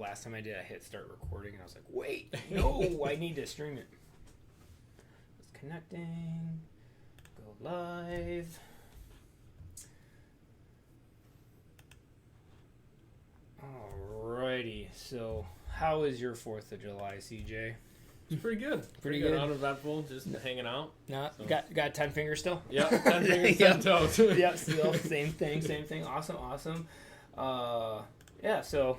last time I did, I hit start recording, and I was like, wait, no, I need to stream it. It's connecting. Go live. Alrighty, so how is your 4th of July, CJ? It's pretty good. Pretty good. Uneventful, just hanging out. No, so. Got 10 fingers still? Yep, 10 fingers, 10 toes. Yep, still same thing. Awesome. Yeah, so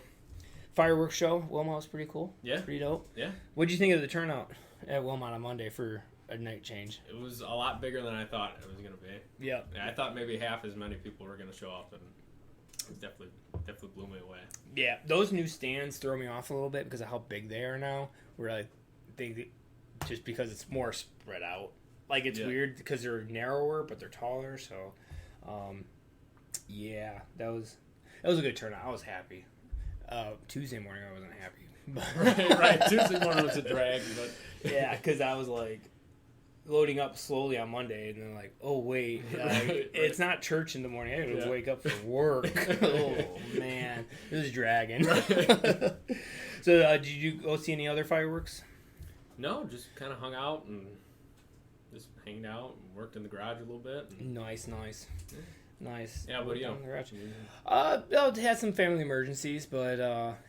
fireworks show, Wilmot was pretty cool. Yeah. Pretty dope. Yeah. What'd you think of the turnout at Wilmot on Monday for a night change? It was a lot bigger than I thought it was going to be. Yeah. I thought maybe half as many people were going to show up, and it definitely blew me away. Yeah, those new stands throw me off a little bit because of how big they are now. We're like, just because it's more spread out. Like, it's weird because they're narrower, but they're taller. So, yeah, that was a good turnout. I was happy. Tuesday morning, I wasn't happy. right. Tuesday morning was a drag, but yeah, because I was like loading up slowly on Monday, and then like, oh wait, it's not church in the morning. I gotta wake up for work. Oh man, this is dragging. So, did you go see any other fireworks? No, just kind of hung out and just hanged out and worked in the garage a little bit. Nice. Yeah, what do you? Had some family emergencies, but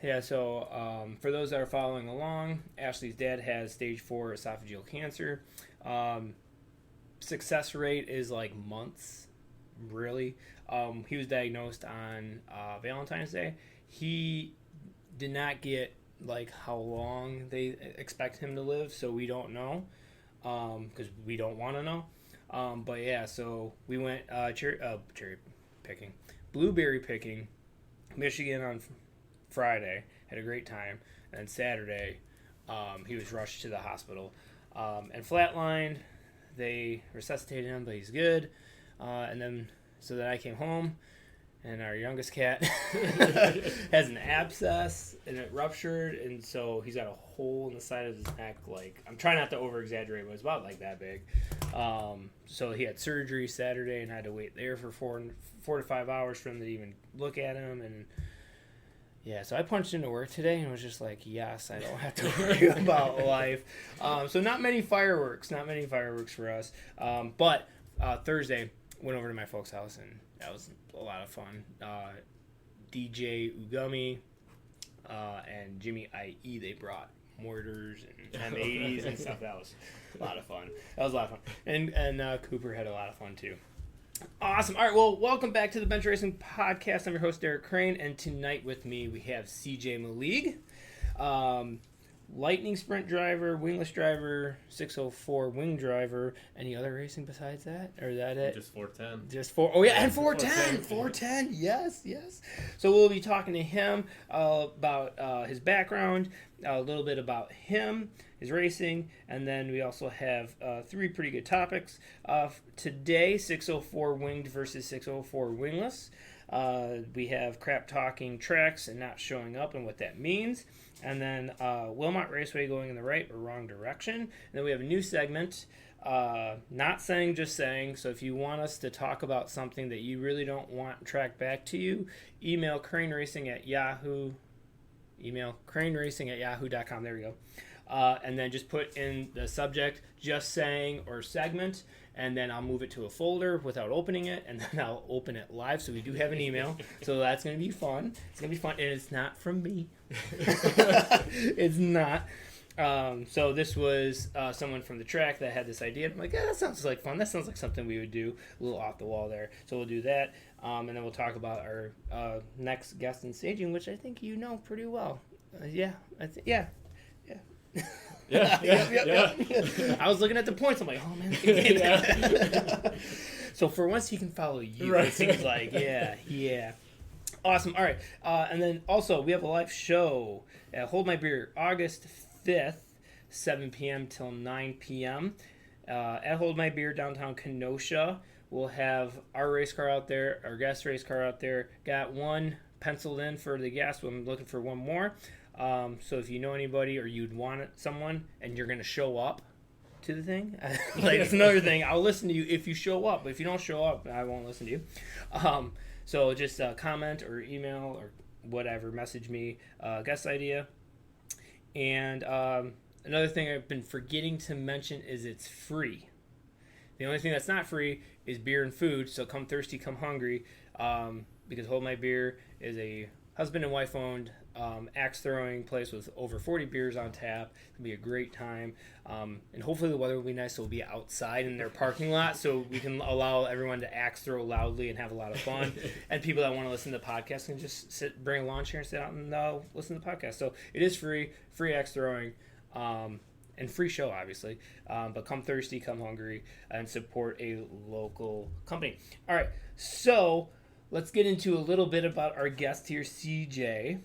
yeah. So for those that are following along, Ashley's dad has stage 4 esophageal cancer. Success rate is like months, really. He was diagnosed on Valentine's Day. He did not get like how long they expect him to live, so we don't know, because we don't want to know. But yeah, so we went blueberry picking, Michigan on Friday. Had a great time, and Saturday, he was rushed to the hospital, and flatlined. They resuscitated him, but he's good. And then I came home. And our youngest cat has an abscess, and it ruptured, and so he's got a hole in the side of his neck. Like, I'm trying not to over-exaggerate, but it's about like that big. So he had surgery Saturday and had to wait there for 4 to 5 hours for them to even look at him. And yeah, so I punched into work today and was just like, yes, I don't have to worry about life. So not many fireworks for us. But Thursday, went over to my folks' house, and that was a lot of fun. DJ Ugumi and Jimmy IE, they brought mortars and M80s and stuff. That was a lot of fun. And Cooper had a lot of fun too. Awesome. All right, well, welcome back to the Bench Racing Podcast. I'm your host, Derek Crane, and tonight with me we have CJ Maleug. Lightning Sprint driver, Wingless driver, 604 wing driver. Any other racing besides that? Or is that it? Just 410. Just 4. Oh, yeah, and 410. 410. Yes. So we'll be talking to him about his background, a little bit about him, his racing, and then we also have 3 pretty good topics. Today, 604 winged versus 604 wingless. We have crap talking tracks and not showing up and what that means. And then Wilmot Raceway going in the right or wrong direction. And then we have a new segment, not saying, just saying. So if you want us to talk about something that you really don't want tracked back to you, email craneracing@yahoo. Email craneracing@yahoo.com. There we go. And then just put in the subject, just saying or segment. And then I'll move it to a folder without opening it, and then I'll open it live. So we do have an email, so that's going to be fun. It's going to be fun, and it's not from me. It's not. So this was someone from the track that had this idea. I'm like, yeah, that sounds like fun. That sounds like something we would do, a little off the wall there. So we'll do that, and then we'll talk about our next guest in staging, which I think you know pretty well. Yeah. I was looking at the points. I'm like, oh man. So for once, he can follow you. Right. It seems like, yeah. Awesome. All right. And then also, we have a live show at Hold My Beer, August 5th, 7 p.m. till 9 p.m. At Hold My Beer, downtown Kenosha. We'll have our race car out there, our guest race car out there. Got one penciled in for the guest. I'm looking for one more. So if you know anybody or you'd want someone and you're going to show up to the thing, like it's another thing. I'll listen to you if you show up. But if you don't show up, I won't listen to you. So just comment or email or whatever, message me guest idea. And another thing I've been forgetting to mention is it's free. The only thing that's not free is beer and food, so come thirsty, come hungry, because Hold My Beer is a husband and wife owned axe throwing place with over 40 beers on tap. It'll be a great time, and hopefully the weather will be nice, so we'll be outside in their parking lot, so we can allow everyone to axe throw loudly and have a lot of fun. And people that want to listen to the podcast can just bring a lawn chair and sit out and listen to the podcast. So it is free axe throwing. And free show, obviously. But come thirsty, come hungry, and support a local company. All right, so let's get into a little bit about our guest here, CJ.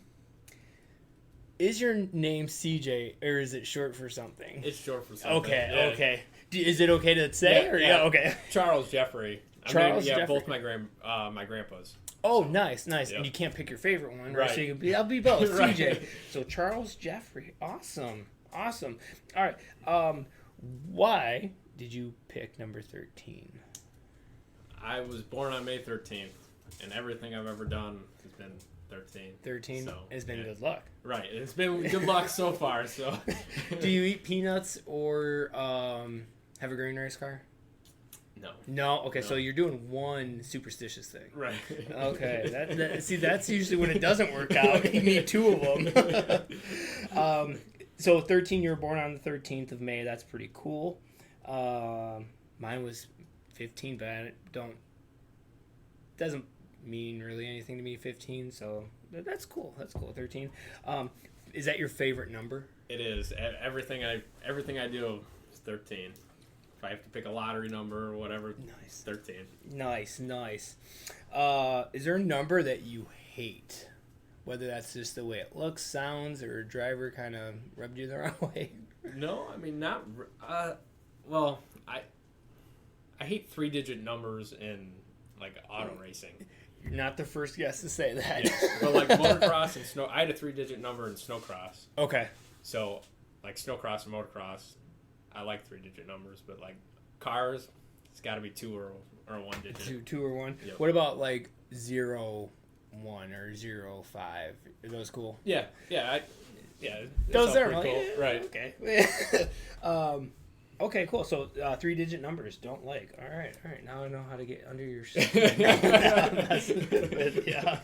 Is your name CJ, or is it short for something? It's short for something. Okay, yeah. Okay. Is it okay to say? Yeah. Okay. Charles Jeffrey. Jeffrey. Both my grandpas. Oh, nice. Yep. And you can't pick your favorite one, right? So you can I'll be both, Right. CJ. So Charles Jeffrey, awesome. All right. Why did you pick number 13? I was born on May 13th, and everything I've ever done has been 13. 13 so, has been good luck. Right. It's been good luck so far. So. Do you eat peanuts or have a green race car? No. No? Okay, so you're doing one superstitious thing. Right. Okay. See, that's usually when it doesn't work out. You need two of them. So 13, you were born on the 13th of May. That's pretty cool. Mine was 15, but doesn't mean really anything to me, 15. So that's cool. 13. Is that your favorite number? It is. Everything I do is 13. If I have to pick a lottery number or whatever, Nice. 13. Nice. Is there a number that you hate? Whether that's just the way it looks, sounds, or a driver kind of rubbed you the wrong way? No, I mean, not... well, I hate 3-digit numbers in, like, auto racing. You're not the first guest to say that. Yeah. But, like, motocross and snow... I had a 3-digit number in snowcross. Okay. So, like, snowcross and motocross, I like 3-digit numbers. But, like, cars, it's got to be 2 or 1 digit. Two or one? Yep. What about, like, 0-1 or 0-5? Are those cool? Yeah. Those all are pretty really cool. Right. Okay. Okay, cool. So 3-digit numbers don't like. All right. Now I know how to get under your skin. Yeah.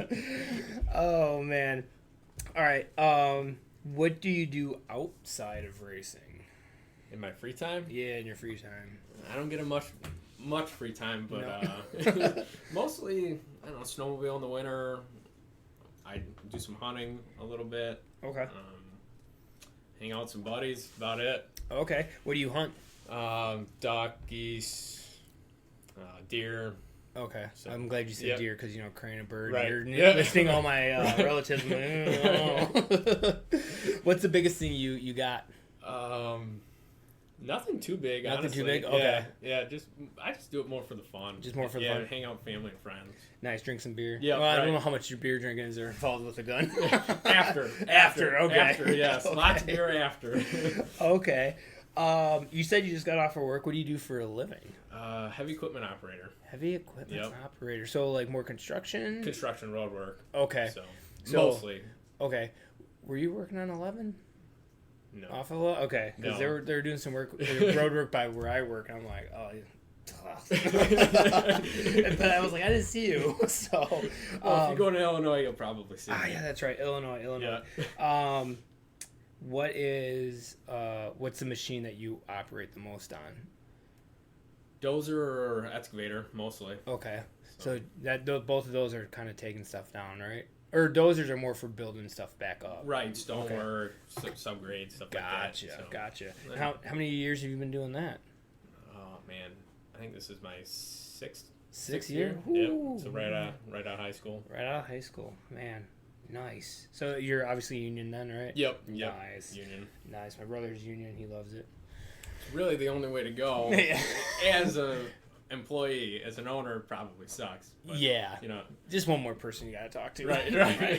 Oh man. All right. What do you do outside of racing? In my free time? Yeah, in your free time. I don't get much free time, but No. mostly, I don't know, snowmobile in the winter. I do some hunting a little bit. Okay. Hang out with some buddies, about it. Okay. What do you hunt? Duck, geese, deer. Okay. So, I'm glad you said yep. deer because, crane a bird. Right. You're Yeah. listening all my relatives. What's the biggest thing you got? Nothing too big, Nothing honestly. too big? Okay. Yeah, I just do it more for the fun. Just more for the fun. fun. Hang out with family and friends. Nice, drink some beer. Yeah, well, I don't right. know how much your beer drinking is involved with a gun. After, okay. After, yes. Okay. Lots of beer after. Okay. You said you just got off of work. What do you do for a living? Heavy equipment operator. Heavy equipment Yep. operator. So, like, more construction? Construction road work. Okay. So mostly. Okay. Were you working on 11? No. Off of 11? Okay. Because No. they were doing some work, road work by where I work. I'm like, oh, but I was like, I didn't see you. So, Well, if you go to Illinois, you'll probably see me. yeah, that's right. Illinois. Yeah. What's the machine that you operate the most on? Dozer or excavator, mostly. Okay. So both of those are kind of taking stuff down, right? Or dozers are more for building stuff back up. Right, stonework, Okay. subgrade, stuff like that. So, Gotcha. Yeah. How many years have you been doing that? Oh man, I think this is my sixth year? Yep. Ooh. So right out of high school. Right out of high school, man. Nice. So you're obviously union then, right? Yep. Nice. Union. Nice. My brother's union. He loves it. It's really the only way to go Yeah. as an employee, as an owner, probably sucks. But, yeah. You know, Just one more person you gotta talk to. Right.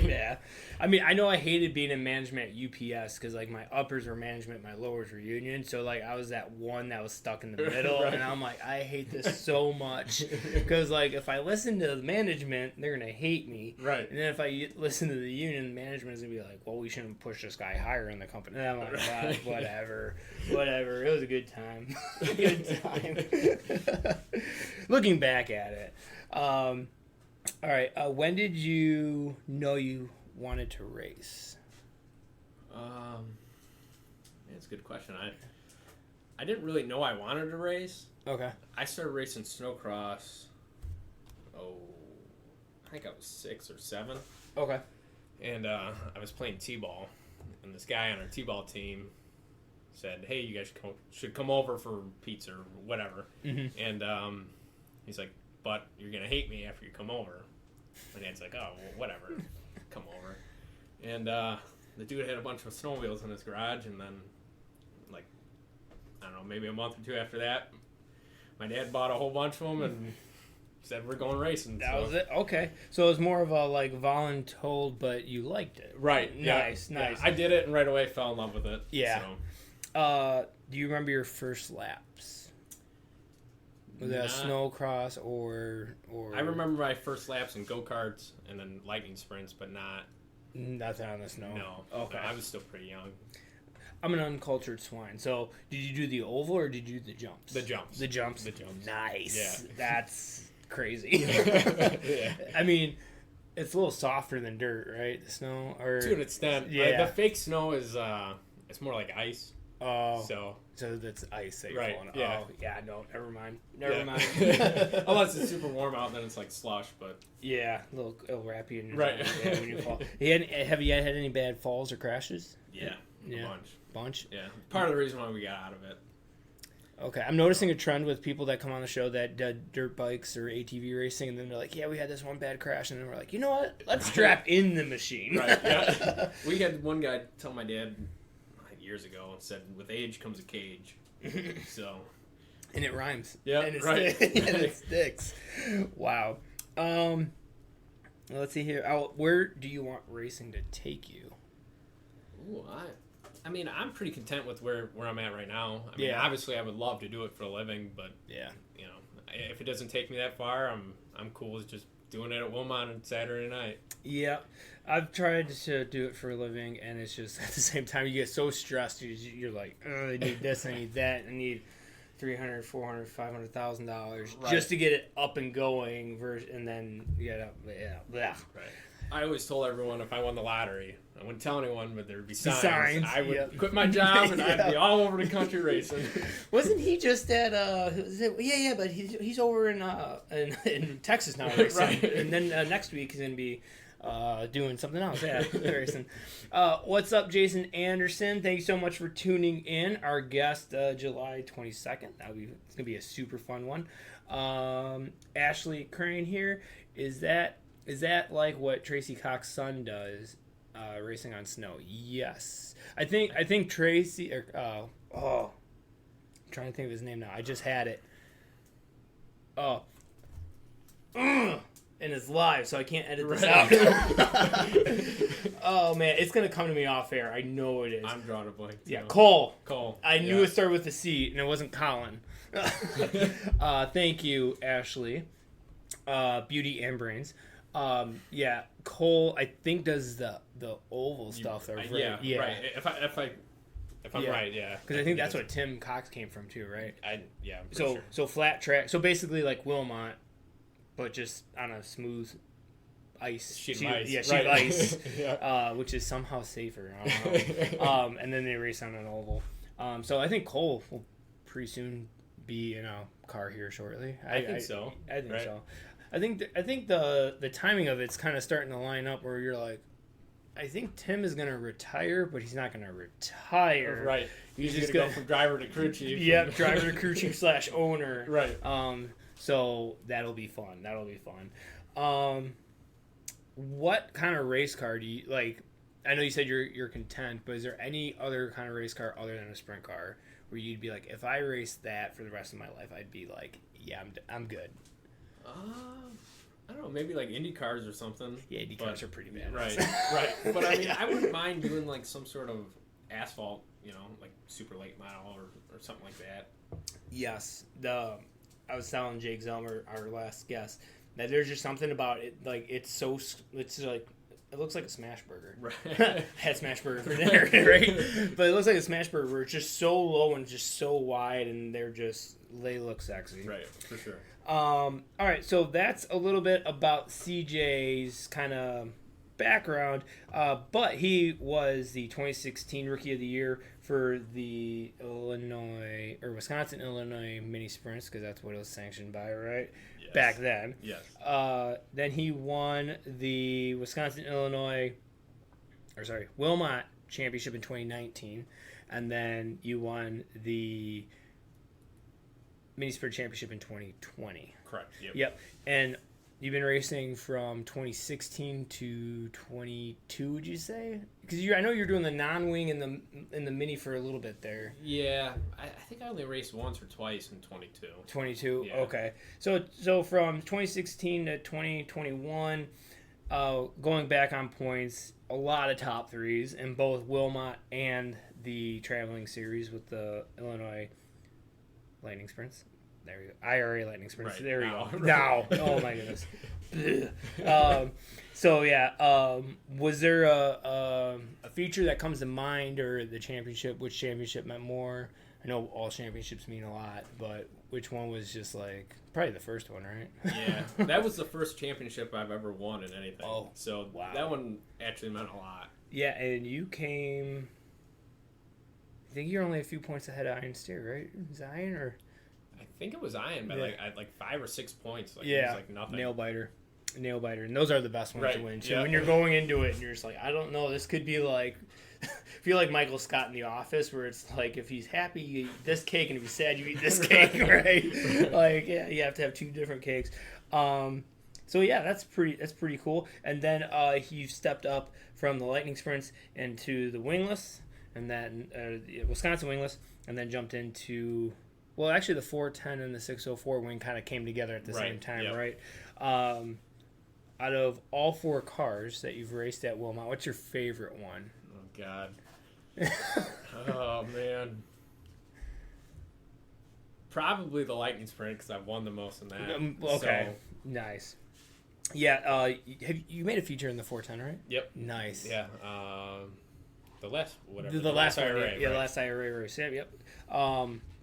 Yeah. I mean, I know I hated being in management at UPS because, like, my uppers were management, my lowers were union. So, like, I was that one that was stuck in the middle. Right. And I'm like, I hate this so much. Because, like, if I listen to the management, they're going to hate me. Right. And then if I listen to the union, management is going to be like, well, we shouldn't push this guy higher in the company. And I'm like, God, whatever. It was a good time. Good time. Looking back at it. All right. When did you know you wanted to race? That's a good question. I didn't really know I wanted to race. Okay. I started racing snowcross. I think I was 6 or 7. Okay. And I was playing t-ball, and this guy on our t-ball team said, "Hey, you guys should come over for pizza or whatever." Mm-hmm. And he's like, "But you're gonna hate me after you come over." My dad's like, "Oh, well, whatever, come over." And the dude had a bunch of snowmobiles in his garage, and then, like, I don't know, maybe a month or two after that, my dad bought a whole bunch of them and said, "We're going racing." That was it? Okay. So it was more of a, like, voluntold, but you liked it. Right. Nice. Yeah. I did it and right away fell in love with it. Yeah. So. Do you remember your first laps? Was that a snowcross or? I remember my first laps in go-karts and then lightning sprints, but nothing on the snow. No. Okay. No, I was still pretty young. I'm an uncultured swine. So, did you do the oval or did you do the jumps? The jumps. The jumps. The jumps. Nice. Yeah. That's crazy. Yeah. I mean, it's a little softer than dirt, right? The snow, or to an extent. Yeah. The fake snow is it's more like ice. Oh. So that's ice that you're right. falling. Yeah. Oh, yeah. No, never mind. Never mind. Unless it's super warm out, then it's like slush. But yeah, it'll wrap you in your right. Yeah, when you fall. Have you had any bad falls or crashes? Yeah. A bunch. Yeah. Part of the reason why we got out of it. Okay, I'm noticing a trend with people that come on the show that did dirt bikes or ATV racing, and then they're like, "Yeah, we had this one bad crash," and then we're like, "You know what? Let's strap in the machine." Right. Yeah. We had one guy tell my dad years ago and said, "With age comes a cage." So. And it rhymes. Yeah. And right. And it sticks. Wow. Let's see here. Where do you want racing to take you? Ooh, I mean, I'm pretty content with where I'm at right now. I mean, obviously, I would love to do it for a living, but yeah, you know, if it doesn't take me that far, I'm cool with just doing it at Wilmot on Saturday night. Yeah, I've tried to do it for a living, and it's just at the same time you get so stressed. You're like, oh, I need this, I need that, I need $300,000, $400,000, $500,000 just to get it up and going. And then Right. I always told everyone if I won the lottery, I wouldn't tell anyone, but there'd be signs. I would quit my job and I'd be all over the country racing. Wasn't he just at but he's over in Texas now racing. Right. And then next week he's gonna be doing something else. Yeah, racing. What's up, Jason Anderson? Thank you so much for tuning in. Our guest, July 22nd. It's gonna be a super fun one. Ashley Crane here. Is that like what Tracy Cox's son does, racing on snow? Yes. I think Tracy, I'm trying to think of his name now. I just had it. And it's live, so I can't edit this out. Oh, man. It's going to come to me off air. I know it is. I'm drawing a blank. Yeah, Cole. I knew it started with a C, and it wasn't Colin. Thank you, Ashley. Beauty and Brains. Cole, I think does the oval stuff. Right. Yeah. Right. If I'm right, yeah. Because I think that's what Tim Cox came from too, right? I'm so sure. So flat track. So basically like Wilmot, but just on a smooth sheet of ice, yeah. Which is somehow safer. I don't know. And then they race on an oval. So I think Cole will pretty soon be in a car here shortly. I think so. I think so. I think the timing of it's kind of starting to line up where you're like, I think Tim is going to retire, but he's not going to retire. Right. He's just going to go from driver to crew chief. Yep, driver to crew chief / owner. Right. So that'll be fun. What kind of race car do you like? I know you said you're content, but is there any other kind of race car other than a sprint car where you'd be like, if I raced that for the rest of my life, I'd be like, yeah, I'm good. I don't know, maybe like Indy cars or something. Yeah, Indy cars are pretty bad. Right. But I mean, I wouldn't mind doing like some sort of asphalt, like super late model or something like that. Yes. I was telling Jake Zelmer, our last guest, that there's just something about it. Like, it's like, it looks like a smash burger. Right. I had smash burger for dinner, right? But it looks like a smash burger where it's just so low and just so wide, and they look sexy. Right, for sure. All right, so that's a little bit about CJ's kind of background, but he was the 2016 Rookie of the Year for the Wisconsin-Illinois mini sprints, because that's what it was sanctioned by, right? Yes. Back then. Yes. Then he won the Wilmot Championship in 2019, and then you won the Mini Sprint Championship in 2020. Correct. Yep. And you've been racing from 2016 to 22, would you say? Because I know you're doing the non-wing in the mini for a little bit there. Yeah, I think I only raced once or twice in 22. 22. Yeah. Okay. So from 2016 to 2021, going back on points, a lot of top threes in both Wilmot and the traveling series with the Illinois Lightning Sprints. There we go. IRA Lightning Sprints. Right. There we Now. go. Now. Oh, my goodness. Was there a feature that comes to mind, or the championship? Which championship meant more? I know all championships mean a lot, but which one was just like probably the first one, right? Yeah, that was the first championship I've ever won in anything. Oh, so wow. That one actually meant a lot. Yeah, and you came. I think you're only a few points ahead of Iron Steer, right? Zion or. I think it was Iron, but I had 5 or 6 points. It Yeah, was like nothing. nail biter, and those are the best ones Right. to win too. Yeah. When you're going into it and you're just like, I don't know, this could be like, I feel like Michael Scott in The Office, where it's like, if he's happy, you eat this cake, and if he's sad, you eat this cake, right? Like, yeah, you have to have 2 different cakes. So yeah, that's pretty cool. And then he stepped up from the Lightning Sprints into the Wingless, and then Wisconsin Wingless, and then jumped into. Well, actually, the 410 and the 604 wing kind of came together at the same time, yep. right? Out of all 4 cars that you've raced at Wilmot, what's your favorite one? Oh, God. Oh, man. Probably the Lightning Sprint, because I've won the most in that. Okay, nice. Yeah, you made a feature in the 410, right? Yep. Nice. Yeah. The last one, the last IRA race. Yep.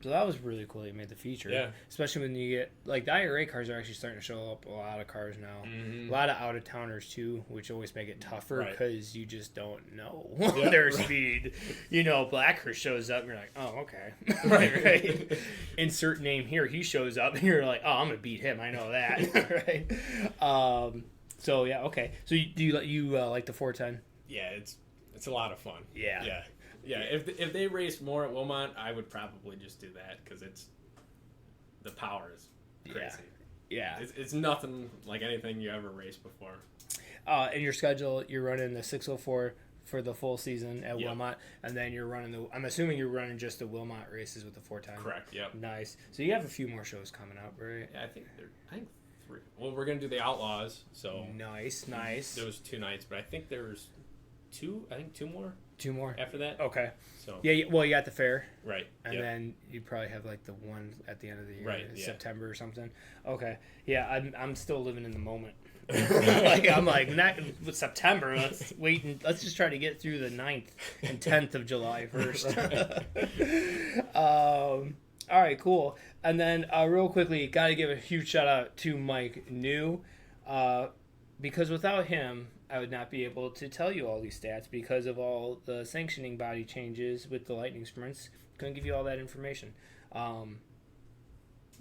So that was really cool that you made the feature. Yeah. Especially when you get, like, the IRA cars are actually starting to show up a lot of cars now. Mm-hmm. A lot of out-of-towners, too, which always make it tougher because you just don't know their speed. Blackhurst shows up and you're like, oh, okay. right. Insert name here. He shows up and you're like, oh, I'm going to beat him. I know that. right. So, yeah, okay. So you like the 410? Yeah, it's a lot of fun. Yeah. Yeah, if they raced more at Wilmot, I would probably just do that, because the power is crazy. Yeah. It's nothing like anything you ever raced before. In your schedule, you're running the 604 for the full season at Wilmot, and then you're running I'm assuming you're running just the Wilmot races with the 410. Correct. Yep. Nice. So you have a few more shows coming up, right? Yeah, I think 3. Well, we're gonna do the Outlaws, so nice. Those 2 nights, but I think there's 2. I think 2 more. 2 more after that. Okay. So yeah, well, you got the fair, right, and then you probably have like the one at the end of the year, right? September or something. Okay. Yeah, I'm still living in the moment. I'm like, not September. Let's wait and let's just try to get through the 9th and 10th of July first. All right, cool. And then real quickly, got to give a huge shout out to Mike New, because without him, I would not be able to tell you all these stats because of all the sanctioning body changes with the Lightning Sprints. Couldn't give you all that information.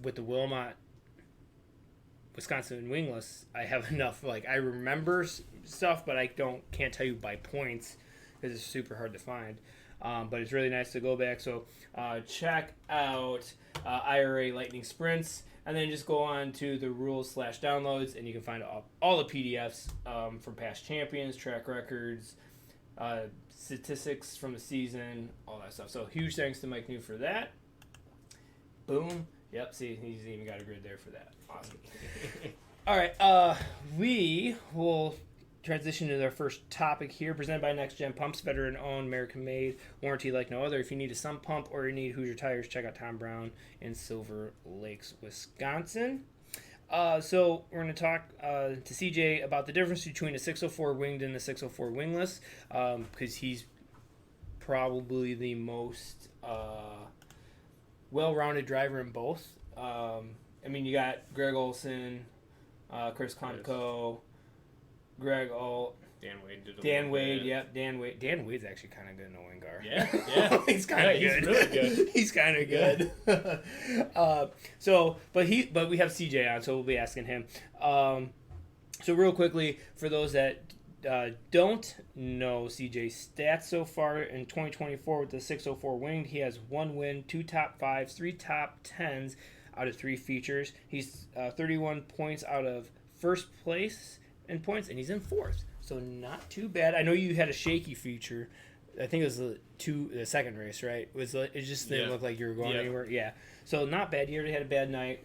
With the Wilmot, Wisconsin Wingless, I have enough. Like, I remember stuff, but I can't tell you by points because it's super hard to find. But it's really nice to go back. So check out IRA Lightning Sprints. And then just go on to the rules/downloads, and you can find all the PDFs from past champions, track records, statistics from the season, all that stuff. So huge thanks to Mike New for that. Boom. Yep, see, he's even got a grid there for that. Awesome. All right, we will transition to our first topic here, presented by Next Gen Pumps, veteran-owned, American-made, warranty like no other. If you need a sump pump or you need Hoosier tires, check out Tom Brown in Silver Lakes, Wisconsin. So we're going to talk to CJ about the difference between a 604 winged and a 604 wingless, because he's probably the most well-rounded driver in both. I mean, you got Greg Olson, Chris Conco, Greg Alt, Dan Wade, yep, Dan Wade. Dan Wade's actually kind of good in a wing car. Yeah. He's kind of good. He's really good. He's kind of good. But we have CJ on, so we'll be asking him. So real quickly, for those that don't know CJ's stats so far in 2024 with the 604 winged, he has 1 win, 2 top 5s, 3 top 10s out of 3 features. He's 31 points out of first place in points, and he's in 4th. So not too bad. I know you had a shaky feature. I think it was the second race, right? It just didn't look like you were going anywhere. Yeah. So not bad. You already had a bad night,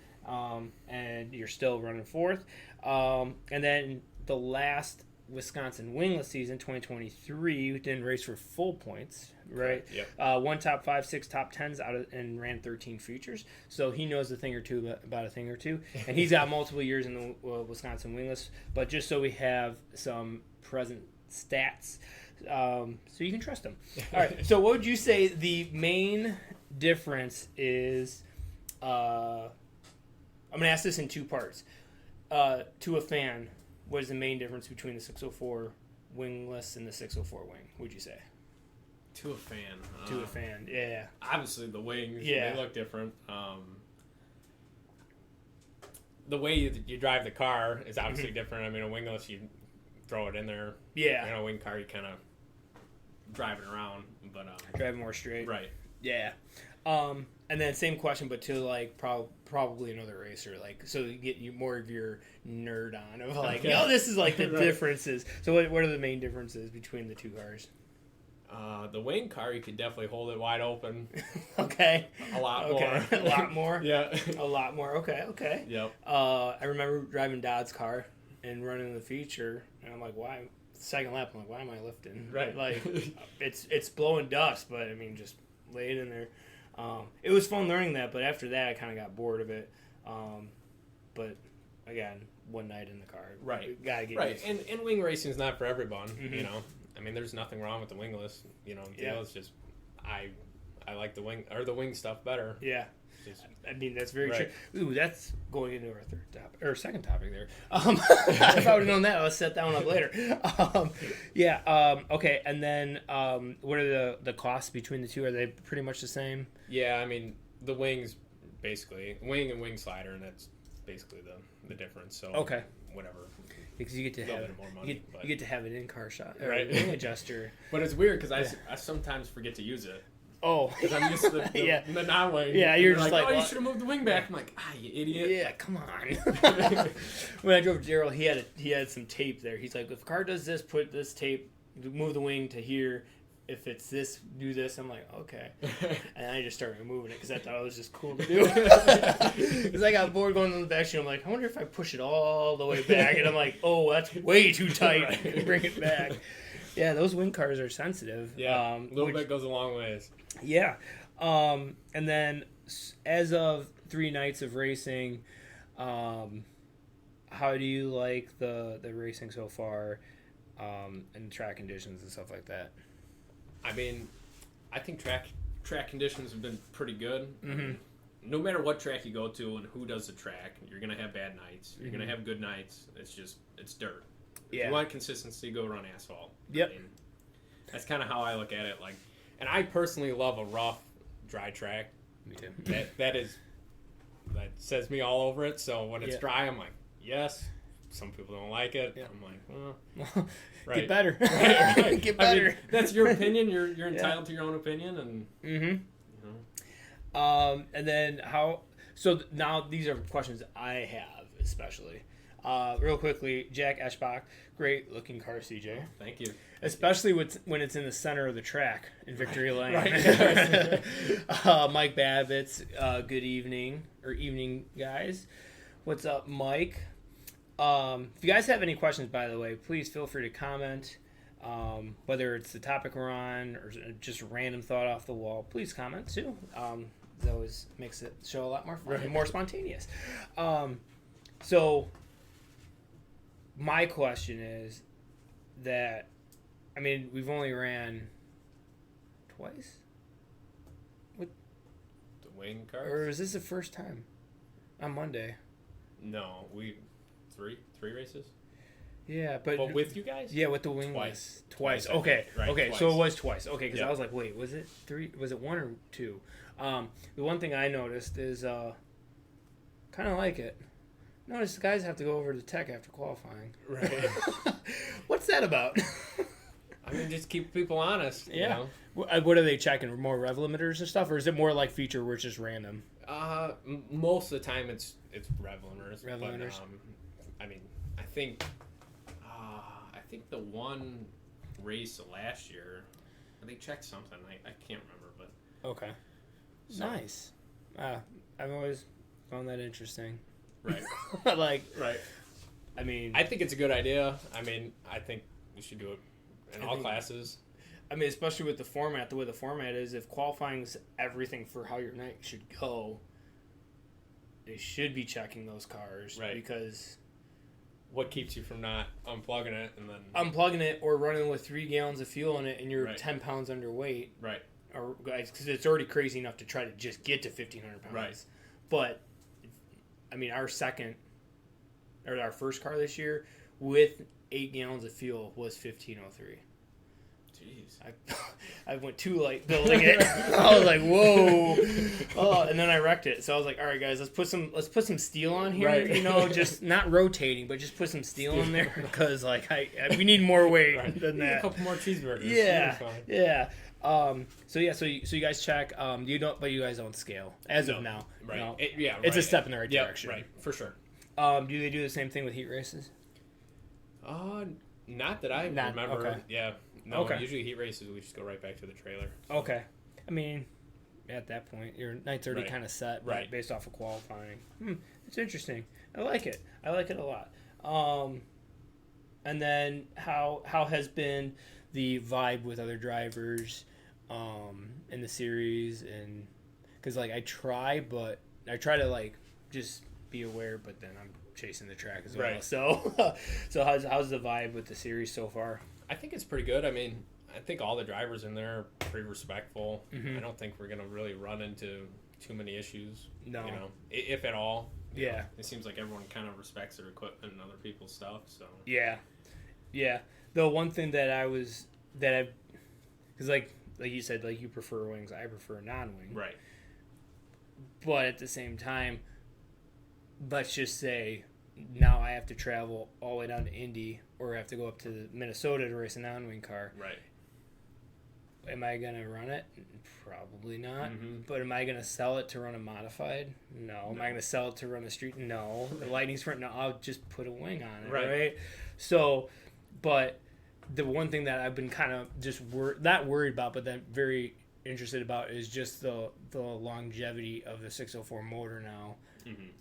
and you're still running 4th. And then the last Wisconsin wingless season, 2023, we didn't race for full points, right? Yep. 1 top 5, 6 top 10s and ran 13 features. So he knows a thing or two about a thing or two. And he's got multiple years in the Wisconsin wingless. But just so we have some present stats, so you can trust him. All right. So what would you say the main difference is? I'm going to ask this in 2 parts. To a fan, what is the main difference between the 604 wingless and the 604 wing, would you say? To a fan. To a fan, yeah. Obviously, the wings, they look different. The way you drive the car is obviously different. I mean, a wingless, you throw it in there. Yeah. In a wing car, you kind of drive it around. But drive more straight. Right. Yeah. And then same question, but to like probably another racer, like, so you get you more of your nerd on of like, this is like the differences. So what are the main differences between the 2 cars? The wing car, you could definitely hold it wide open. Okay. A lot more. A lot more. Yeah. A lot more. Okay. Yep. I remember driving Dodd's car and running the feature, and I'm like, why? Second lap, I'm like, why am I lifting? Right. Like, it's blowing dust, but I mean, just lay it in there. It was fun learning that, but after that, I kind of got bored of it. But again, one night in the car, right? Gotta get right. And wing racing is not for everyone. You know, I mean, there's nothing wrong with the wingless. You know, it's just I like the wing stuff better. Yeah. I mean, that's very true. Ooh, that's going into our third topic or second topic there. If I would have known that, I would set that one up later. Okay, and then what are the costs between the two? Are they pretty much the same? Yeah, I mean, the wings basically wing and wing slider, and that's basically the difference. So whatever. Because you get to have more money, you get to have an in-car shot, right? Wing adjuster. But it's weird because I sometimes forget to use it. Oh, because I'm used to the non-wing. Yeah, you're just like, you should have moved the wing back. I'm like, you idiot. Yeah, come on. When I drove Daryl, he had some tape there. He's like, if a car does this, put this tape, move the wing to here. If it's this, do this. I'm like, okay. And I just started moving it because I thought it was just cool to do. Because I got bored going in the back, and I'm like, I wonder if I push it all the way back. And I'm like, oh, that's way too tight. Bring it back. Yeah, those wing cars are sensitive. Yeah, a little bit goes a long ways. Yeah. And then as of 3 nights of racing, how do you like the racing so far, and track conditions and stuff like that? I mean, I think track conditions have been pretty good. Mm-hmm. No matter what track you go to and who does the track, you're going to have bad nights. You're going to have good nights. It's dirt. If you want consistency, go run asphalt. Yep. I mean, that's kind of how I look at it. Like, and I personally love a rough, dry track. Me too. That says me all over it. So when it's dry, I'm like, yes. Some people don't like it. Yeah. I'm like, well, right. Get better. Right. Get better. I mean, that's your opinion. You're entitled to your own opinion, and you know. And then how? So now these are questions I have, especially. Real quickly, Jack Eschbach, great looking car, CJ. Thank you. Especially when it's in the center of the track in Victory Lane. Right. Mike Babbitts, good evening, or evening, guys. What's up, Mike? If you guys have any questions, by the way, please feel free to comment. Whether it's the topic we're on or just a random thought off the wall, please comment too. That always makes the show a lot more fun and more spontaneous. So my question is that, I mean, we've only ran twice? The wing cars? Or is this the first time? On Monday. No, three races? Yeah, but with you guys? Yeah, with the Wingless. Twice. I Okay. think. Right, Okay, twice. so it was twice. Okay, because Yep. I was like, wait, was it 3? Was it 1 or 2? The one thing I noticed is kind of like it. Notice the guys have to go over to tech after qualifying. Right. What's that about? I mean, just keep people honest. Yeah. You What are they checking? More rev limiters and stuff, or is it more like feature where it's just random? know? Most of the time it's rev limiters. Rev limiters. I mean, I think the one race last year, they checked something. I can't remember, but Okay. so, Nice. I've always found that interesting. Right. Like, Right. I mean, I think it's a good idea. I mean, I think we should do it in all classes. I mean, especially with the format, the way the format is, if qualifying's everything for how your night should go, they should be checking those cars. Right. Because What keeps you from not unplugging it and then unplugging it or running with 3 gallons of fuel in it and you're Right. 10 pounds underweight, right? or because it's already crazy enough to try to just get to 1,500 pounds. Right. But, I mean, our first car this year with 8 gallons of fuel was 1,503. Jeez. I went too light building it. I was like, whoa. Oh, and then I wrecked it. So I was like, all right, guys, let's put some steel on here. Right. You know, just not rotating, but just put some steel in there because like we need more weight than A that. couple more cheeseburgers. Yeah, You're fine. yeah. So you guys check. But you guys don't scale as of now. Right. No. It's a step in the right direction. Right. For sure. Do they do the same thing with heat races? Not that I remember. Okay. Yeah. No. Okay. Usually heat races, we just go right back to the trailer. So. Okay. I mean, at that point, your night's already Right. kind of set, Right. based off of qualifying. It's interesting. I like it. I like it a lot. And then how has been the vibe with other drivers in the series? And because like I try to like just be aware, but then I'm chasing the track as well. Right. So how's the vibe with the series so far? I think it's pretty good. I mean, I think all the drivers in there are pretty respectful. Mhm. I don't think we're gonna really run into too many issues. No. You know, if at all. You Yeah. know, it seems like everyone kind of respects their equipment and other people's stuff. So. Yeah. The one thing because like you said, like you prefer wings, I prefer non-wing. Right. But at the same time, let's just say now I have to travel all the way down to Indy or I have to go up to Minnesota to race a non-wing car. Right. Am I going to run it? Probably not. Mm-hmm. But am I going to sell it to run a modified? No. Am I going to sell it to run the street? No. The Lightning Sprint? No. I'll just put a wing on it, right? So, but the one thing that I've been kind of just not worried about, but then very interested about is just the longevity of the 604 motor now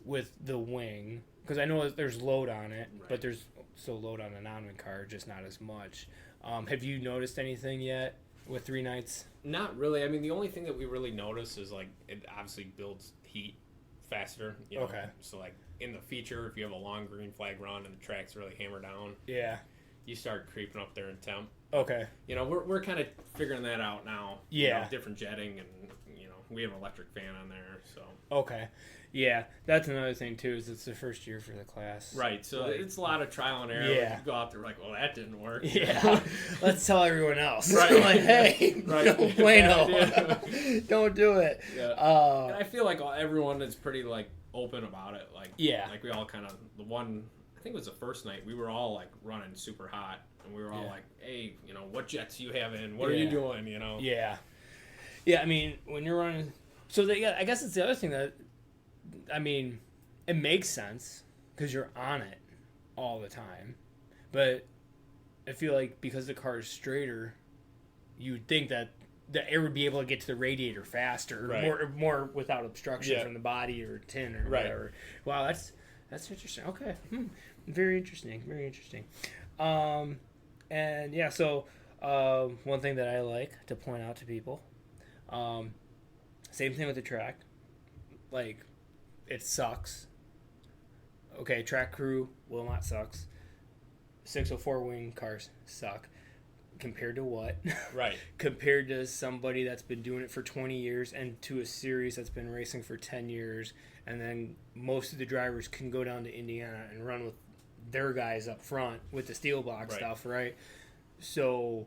with the wing. Because I know there's load on it, but there's still load on a non-wing car, just not as much. Have you noticed anything yet with 3 nights? Not really. I mean, the only thing that we really notice is like it obviously builds heat faster. You know? Okay. So like in the feature, if you have a long green flag run and the track's really hammered down, Yeah. you start creeping up there in temp. Okay. You know, we're kind of figuring that out now. Yeah. You know, different jetting and we have an electric fan on there, so. Okay. Yeah, that's another thing too. Is it's the first year for the class. Right. So like, it's a lot of trial and error. Yeah. You go out there like, well, that didn't work. Yeah. Let's tell everyone else. Right. Like, hey, Right. no bueno. Bad Don't do it. Yeah. And I feel like everyone is pretty like open about it. Like, Yeah. Like we all kind of I think it was the first night, we were all like running super hot, and we were all like, hey, what jets do you have in? What are you doing? Yeah. Yeah. I mean, when you're running, so I guess it's the other thing that, I mean, it makes sense because you're on it, all the time. But I feel like because the car is straighter, you'd think that the air would be able to get to the radiator faster, Right. more without obstruction from the body or tin or whatever. Wow, that's interesting. Okay, very interesting, very interesting. And yeah, so one thing that I like to point out to people, same thing with the track, like it sucks. Okay, track crew, Wilmot sucks. 604 wing cars suck. Compared to what? Right. Compared to somebody that's been doing it for 20 years and to a series that's been racing for 10 years, and then most of the drivers can go down to Indiana and run with their guys up front with the steel block stuff, right? So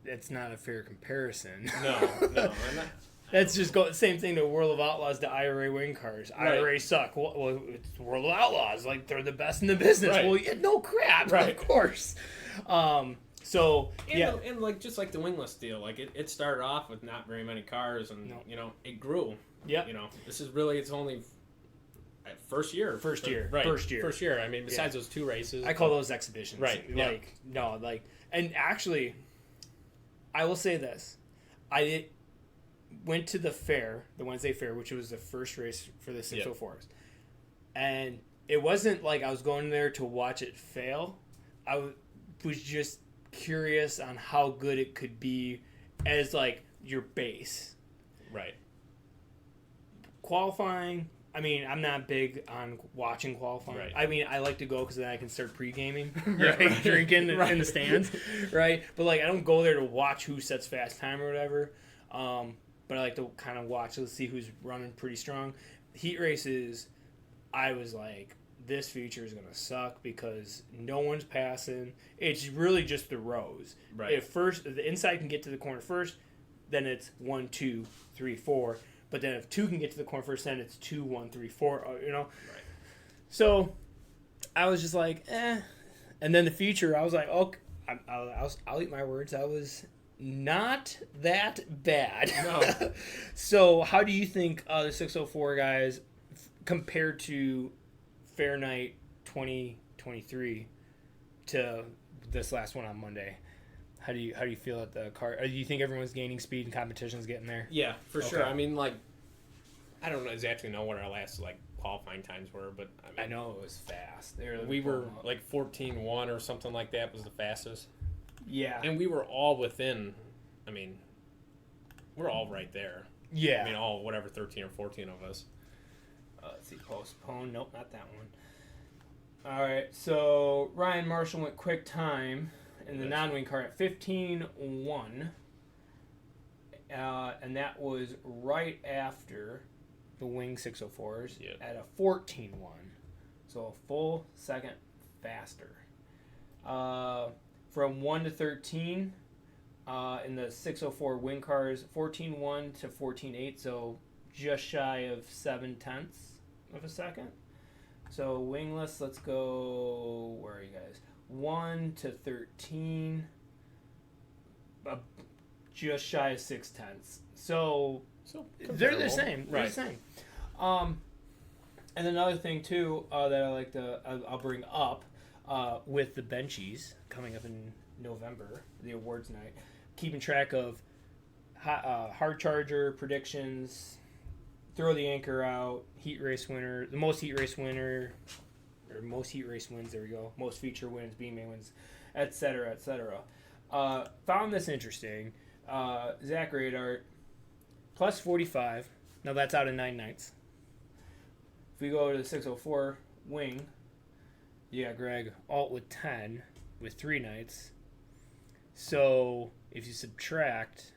that's not a fair comparison. No, I'm not. That's just same thing to World of Outlaws to IRA wing cars. Right. IRA suck. Well, it's World of Outlaws. Like, they're the best in the business. Right. Well, no crap. Right. Of course. So, yeah. And like, just like the Wingless deal, like, it started off with not very many cars, and, you know, it grew. Yep. You know, this is really, it's only first year. Right. First year. I mean, besides those 2 races. I call those exhibitions. Right. Like, no, like, and actually, I will say this. I went to the fair, the Wednesday fair, which was the first race for the 604s. And it wasn't like I was going there to watch it fail. I was just curious on how good it could be as, like, your base. Right. Qualifying, I mean, I'm not big on watching qualifying. Right. I mean, I like to go because then I can start pre-gaming, right? Drinking in the stands, right? But, like, I don't go there to watch who sets fast time or whatever. But I like to kind of watch to see who's running pretty strong. Heat races, I was like, this feature is going to suck because no one's passing. It's really just the rows. Right. If the inside can get to the corner first, then it's 1, 2, 3, 4. But then if 2 can get to the corner first, then it's 2, 1, 3, 4. You know. Right. So I was just like, eh. And then the feature, I was like, okay, I'll eat my words. I was not that bad. No. So how do you think the 604 guys compared to Fair Night 2023 to this last one on Monday? How do you feel at the car? Do you think everyone's gaining speed and competition's getting there? Yeah, for sure. I mean, like, I don't exactly know what our last, like, qualifying times were, but I know it was fast. We were like 14-1 or something like that was the fastest. Yeah. And we were all within, I mean, we're all right there. Yeah. I mean, all, whatever, 13 or 14 of us. Let's see, postpone. Nope, not that one. All right, so Ryan Marshall went quick time in the non-wing car at 15:1. And that was right after the wing 604s at a 14:1. So a full second faster. From 1 to 13 in the 604 wing cars, 14:1 to 14:8, so just shy of 0.7 of a second. So wingless, let's go, where are you guys? 1 to 13, just shy of 0.6. So they're the same. They're the same. And another thing too that I like to I'll bring up with the benchies coming up in November, the awards night, keeping track of hard charger predictions, throw the anchor out, heat race winner, the most heat race winner, or most heat race wins, there we go, most feature wins, B-main wins, etc., etc. Found this interesting. Zach Radart, plus 45. Now that's out of 9 nights. If we go to the 604 wing, you got Greg Alt with 10 with 3 nights. So if you subtract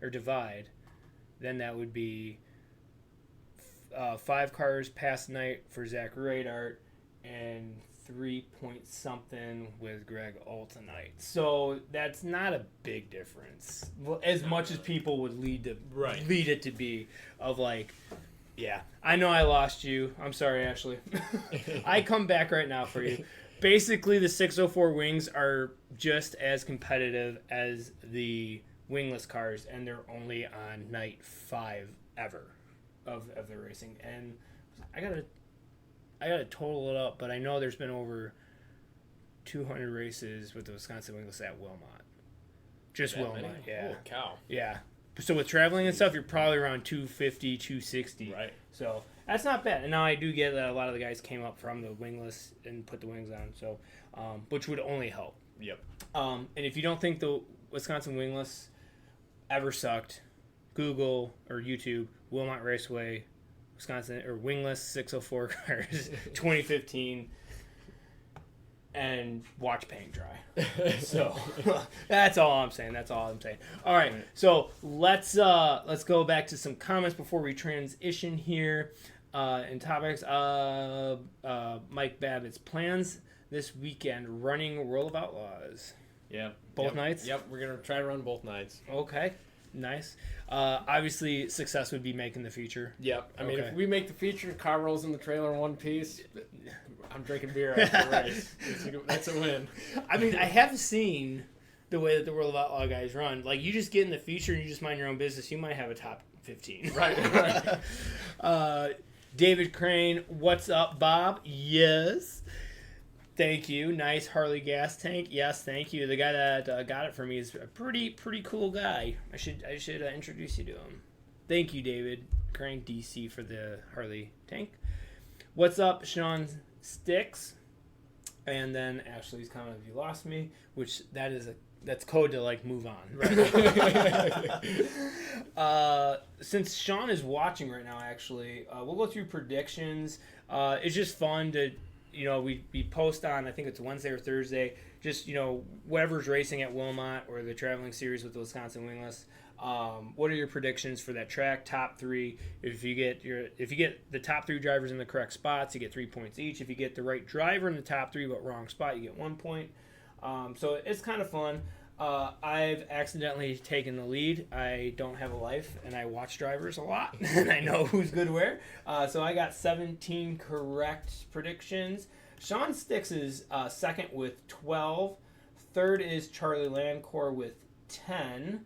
or divide, then that would be 5 cars past night for Zach Radart and 3 point something with Greg Alt tonight. So that's not a big difference. Well, as much as people would lead it to be of like, yeah, I know I lost you. I'm sorry, Ashley. I come back right now for you. Basically, the 604 wings are just as competitive as the wingless cars, and they're only on night 5 ever of the racing. And I gotta I got to total it up, but I know there's been over 200 races with the Wisconsin Wingless at Wilmot. Just That Wilmot, many? yeah. Holy cow. Yeah. So with traveling and stuff, you're probably around 250, 260. Right. So that's not bad. And now I do get that a lot of the guys came up from the Wingless and put the wings on, so which would only help. Yep. And if you don't think the Wisconsin Wingless ever sucked, Google or YouTube Wilmot Raceway, Wisconsin or Wingless 604 cars 2015, and watch paint dry. So that's all I'm saying. All right, so let's go back to some comments before we transition here in topics. Mike Babbitt's plans this weekend running World of Outlaws. Yeah. Both nights? Yep, we're going to try to run both nights. Okay, nice. Obviously, success would be making the feature. Yep. I mean, Okay. if we make the feature, car rolls in the trailer in one piece, I'm drinking beer after the race. That's a win. I mean, I have seen the way that the World of Outlaw guys run. Like, you just get in the feature and you just mind your own business. You might have a top 15. Right. David Crane, what's up, Bob? Yes. Thank you. Nice Harley gas tank. Yes, thank you. The guy that got it for me is a pretty cool guy. I should introduce you to him. Thank you, David Crane, DC, for the Harley tank. What's up, Sean Sticks? And then Ashley's comment, "You lost me," which that's code to like move on. Right. Since Sean is watching right now, actually, we'll go through predictions. It's just fun to. We post on, I think it's Wednesday or Thursday, just, whatever's racing at Wilmot or the traveling series with the Wisconsin Wingless. What are your predictions for that track? Top three. If you get the top three drivers in the correct spots, you get 3 points each. If you get the right driver in the top three but wrong spot, you get 1 point. So it's kind of fun. I've accidentally taken the lead. I don't have a life, and I watch drivers a lot, and I know who's good where. So I got 17 correct predictions. Sean Sticks is second with 12. Third is Charlie Landcore with 10.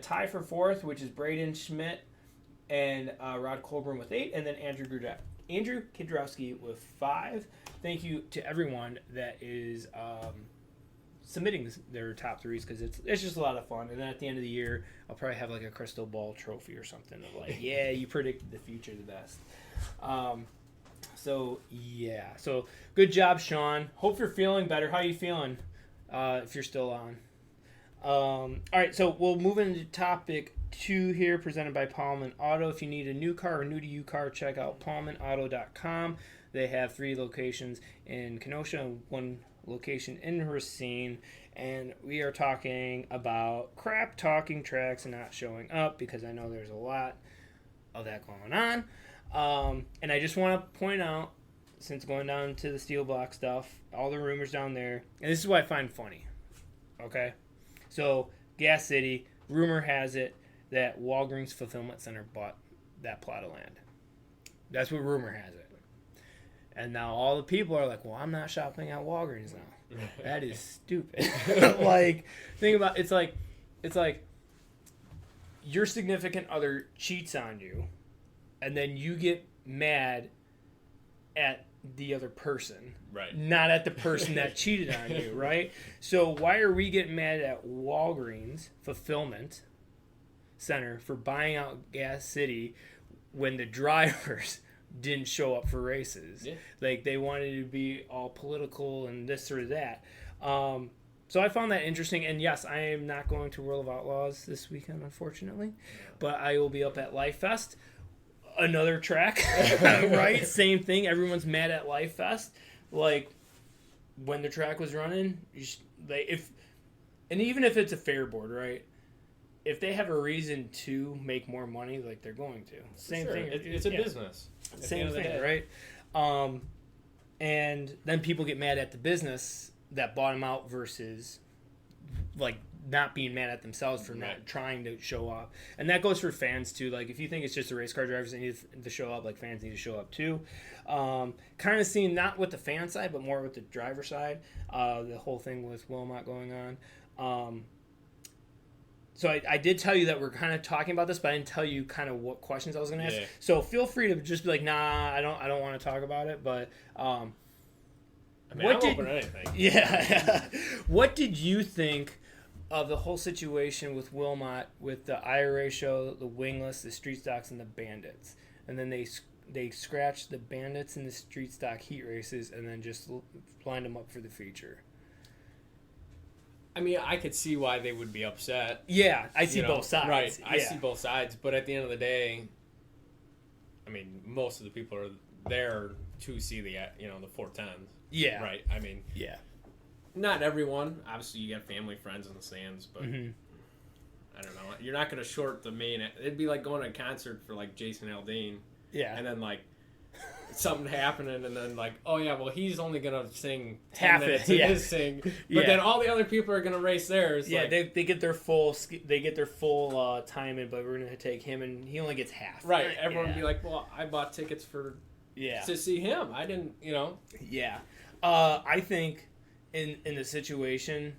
Tie for fourth, which is Braden Schmidt and Rod Colburn with 8, and then Andrew Kidrowski with 5. Thank you to everyone that is submitting their top threes, because it's just a lot of fun. And then at the end of the year, I'll probably have like a crystal ball trophy or something of like, yeah, you predicted the future the best. So good job, Sean. Hope you're feeling better. How are you feeling? If you're still on. All right, so we'll move into topic 2 here, presented by Paulman Auto. If you need a new car or new to you car, check out paulmanauto.com. They have 3 locations in Kenosha and 1 location in Racine, and we are talking about crap talking tracks and not showing up, because I know there's a lot of that going on. And I just want to point out, since going down to the steel block stuff, all the rumors down there, and this is what I find funny. Okay, so Gas City, rumor has it that Walgreens Fulfillment Center bought that plot of land. That's what rumor has it. And now all the people are like, well, I'm not shopping at Walgreens now. That is stupid. Like, think about it's like your significant other cheats on you, and then you get mad at the other person, right? Not at the person that cheated on you, right? So why are we getting mad at Walgreens Fulfillment Center for buying out Gas City when the drivers didn't show up for races? Yeah. Like, they wanted to be all political and this or that. So I found that interesting. And yes, I am not going to World of Outlaws this weekend, unfortunately, but I will be up at Life Fest, another track, right? Same thing. Everyone's mad at Life Fest. Like, when the track was running, even if it's a fair board, right? If they have a reason to make more money, like, they're going to. Same thing. It's a business. Same thing, right? And then people get mad at the business that bought them out versus, like, not being mad at themselves for not trying to show up. And that goes for fans, too. Like, if you think it's just the race car drivers that need to show up, like, fans need to show up, too. Kind of seeing not with the fan side, but more with the driver side. The whole thing with Wilmot going on. So I did tell you that we're kind of talking about this, but I didn't tell you kind of what questions I was going to ask. Yeah. So feel free to just be like, nah, I don't want to talk about it. But I mean, I'm open to anything. Yeah. What did you think of the whole situation with Wilmot, with the IRA show, the Wingless, the street stocks, and the bandits? And then they scratched the bandits and the street stock heat races and then just lined them up for the feature. I mean, I could see why they would be upset. Yeah, I see both sides. Right, yeah. I see both sides. But at the end of the day, I mean, most of the people are there to see the 410s. Yeah. Right. I mean, yeah. Not everyone. Obviously, you got family, friends in the stands, but I don't know. You're not going to short the main. It'd be like going to a concert for like Jason Aldean. Yeah. And then like something happening, and then like, oh yeah, well he's only gonna sing 10 half minutes it. of Yeah. his sing, but then all the other people are gonna race theirs. Yeah, like, they get their full time in, but we're gonna take him, and he only gets half. Right. Everyone would be like, well, I bought tickets Yeah. to see him. I didn't, Yeah. I think in the situation,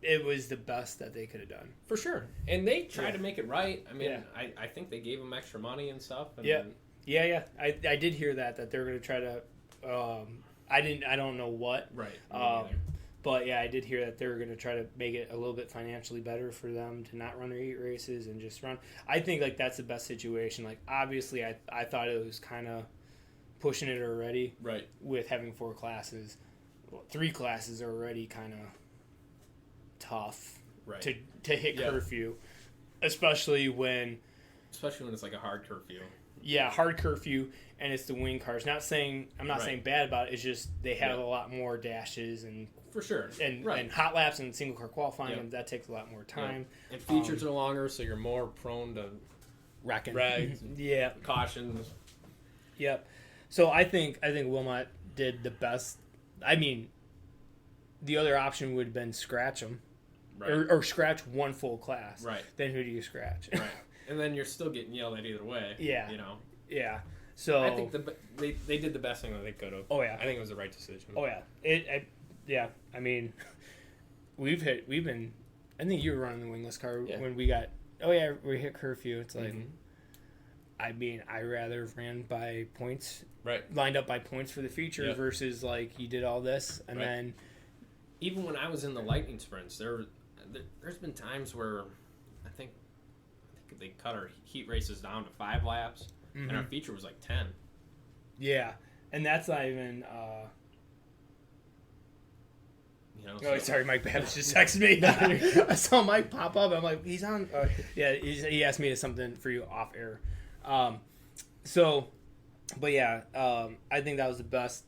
it was the best that they could have done. For sure. And they tried Yeah. to make it right. I mean, Yeah. I think they gave him extra money and stuff. And Yeah. then, Yeah. I did hear that they were gonna try to. I don't know what. right. But yeah, I did hear that they were going to try to make it a little bit financially better for them to not run their heat races and just run. I think like that's the best situation. Like obviously, I thought it was kind of pushing it already. Right. With having 4 classes, 3 classes are already kind of tough. Right. To hit curfew, especially when it's like a hard curfew. Yeah, hard curfew, and it's the wing cars. I'm not saying bad about it. It's just they have a lot more dashes and for sure, and hot laps and single car qualifying, and that takes a lot more time. And features are longer, so you're more prone to wrecking. Regs, yeah, cautions. Yep. So I think Wilmot did the best. I mean, the other option would have been scratch them, or scratch one full class. Right. Then who do you scratch? Right. And then you're still getting yelled at either way. Yeah. Yeah. So I think they did the best thing that they could have. Oh yeah. I think it was the right decision. Oh yeah. Yeah. I mean, we've been. I think you were running the wingless car when we got. Oh yeah, we hit curfew. It's like. I mean, I rather ran by points. Right. Lined up by points for the feature versus like you did all this and then. Even when I was in the lightning sprints, there's been times where I think they cut our heat races down to 5 laps, and our feature was like 10. Yeah, and that's not even. Sorry, Mike Babbitt just texted me. I saw Mike pop up. I'm like, he's on. He asked me something for you off air. I think that was the best.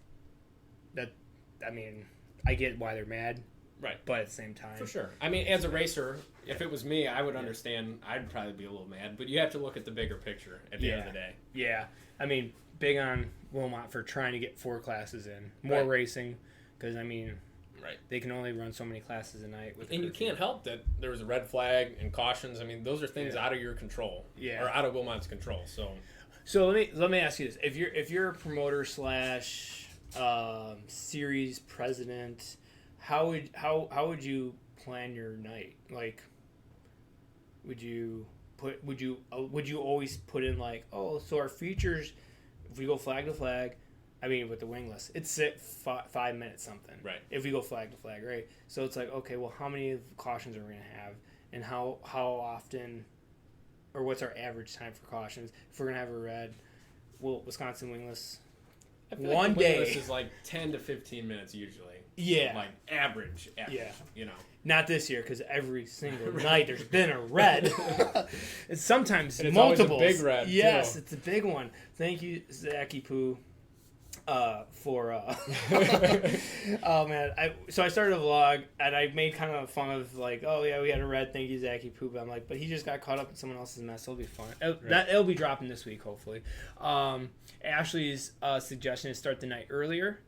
I get why they're mad. Right. But at the same time. For sure. I mean, as a racer, if it was me, I would understand. I'd probably be a little mad. But you have to look at the bigger picture at the end of the day. Yeah. I mean, big on Wilmot for trying to get 4 classes in. More racing. Because, I mean, they can only run so many classes a night. And you can't help that there was a red flag and cautions. I mean, those are things out of your control. Yeah. Or out of Wilmot's control. So let me ask you this. If you're a promoter / series president, how would you plan your night? Like, would you always put in like, oh, so our features, if we go flag to flag, I mean with the wingless, it's 5 minutes something. Right. If we go flag to flag, right? So it's like, okay, well, how many cautions are we gonna have, and how often, or what's our average time for cautions? If we're gonna have a red, well, Wisconsin wingless. I feel like the wingless is like 10 to 15 minutes usually. Yeah. Like average. Yeah. Not this year, because every single night there's been a red. It's sometimes it's multiple. Always a big red. Yes, too. It's a big one. Thank you, Zachy Poo, for. Oh man! So I started a vlog and I made kind of fun of like, oh yeah, we had a red. Thank you, Zachy Poo. But I'm like, but he just got caught up in someone else's mess. It'll be fun. It'll be dropping this week, hopefully. Ashley's suggestion is start the night earlier.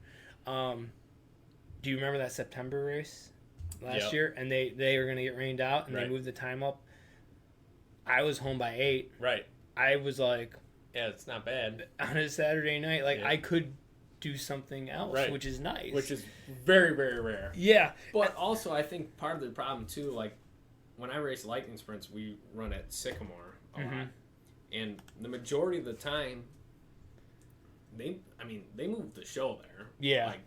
Do you remember that September race last year? And they were going to get rained out, and they moved the time up. I was home by 8. Right. I was like... Yeah, it's not bad. On a Saturday night, I could do something else, which is nice. Which is very, very rare. Yeah. But also, I think part of the problem, too, like, when I race lightning sprints, we run at Sycamore a Mm-hmm. lot, and the majority of the time, they move the show there. Yeah. Like,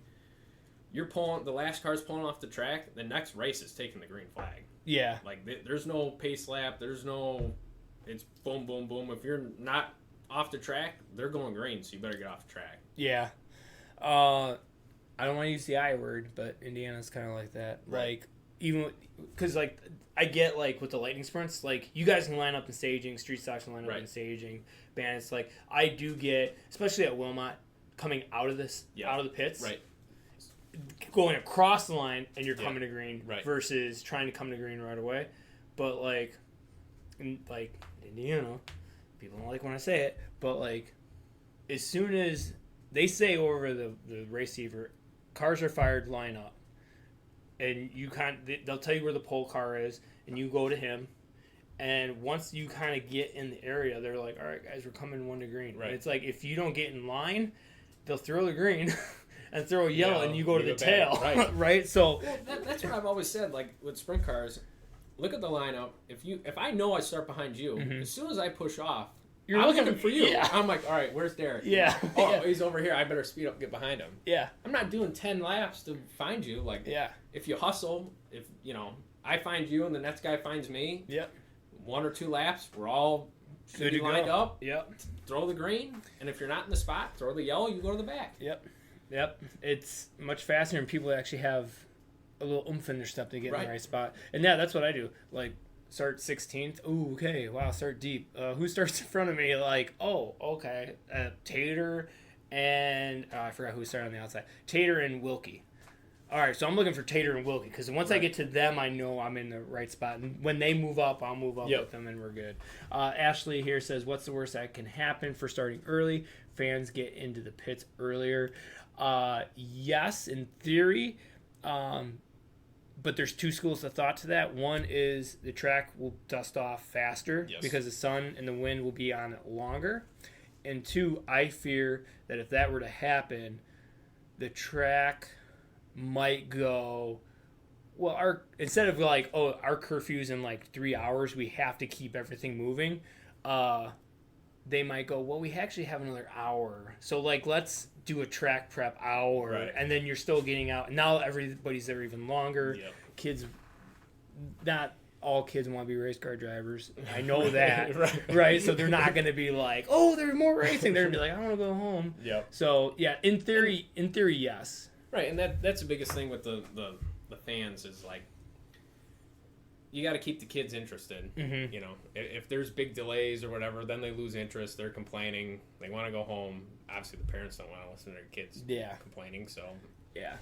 the last car's pulling off the track, the next race is taking the green flag. Yeah. Like, there's no pace lap, it's boom, boom, boom. If you're not off the track, they're going green, so you better get off the track. Yeah. I don't want to use the I word, but Indiana's kind of like that. Right. Like, even because, like, I get, like, with the lightning sprints, like, you guys can line up in staging, street stocks can line up in staging, bandits. Like, I do get, especially at Wilmot, coming out of the pits, Right. going across the line and you're coming to green Right. versus trying to come to green right away. But, like, in Indiana, people don't like when I say it, but, like, as soon as they say over the receiver, cars are fired, line up. And they'll tell you where the pole car is, and you go to him. And once you kind of get in the area, they're like, all right, guys, we're coming 1 to green. Right. And it's like, if you don't get in line, they'll throw the green and throw a yellow, and you go to the tail. Right. Right? So Well, that's what I've always said. Like, with sprint cars, look at the lineup. If I know I start behind you, as soon as I push off, I'm looking for you. Yeah. I'm like, all right, where's Derek? Yeah. Oh, Yeah. he's over here. I better speed up and get behind him. Yeah. I'm not doing 10 laps to find you. Like, Yeah. if you hustle, if, I find you and the next guy finds me, Yep. 1 or 2 laps, we're all should Good be to lined go. up. Yep. Throw the green, and if you're not in the spot, throw the yellow, you go to the back. Yep. It's much faster, and people actually have a little oomph in their step to get in the right spot. And yeah, that's what I do. Like, start 16th. Ooh, okay. Wow, start deep. Who starts in front of me? Like, oh, okay. Tater and I forgot who started on the outside. Tater and Wilkie. All right, so I'm looking for Tater and Wilkie because once I get to them, I know I'm in the right spot. And when they move up, I'll move up with them, and we're good. Ashley here says, what's the worst that can happen for starting early? Fans get into the pits earlier. Yes, in theory. But there's 2 schools of thought to that. One is the track will dust off faster because the sun and the wind will be on it longer. And 2, I fear that if that were to happen, the track might go, well, instead of like, oh, our curfew's in like 3 hours, we have to keep everything moving. They might go, well, we actually have another hour. So, like, let's do a track prep hour. Right. And then you're still getting out. Now everybody's there even longer. Yep. Kids, not all kids want to be race car drivers. I know that. Right. Right? So they're not going to be like, oh, there's more racing. They're going to be like, I want to go home. Yep. So, yeah, in theory, yes. Right, and that's the biggest thing with the fans is, like, you got to keep the kids interested. Mm-hmm. If there's big delays or whatever, then they lose interest. They're complaining. They want to go home. Obviously, the parents don't want to listen to their kids complaining. So yeah.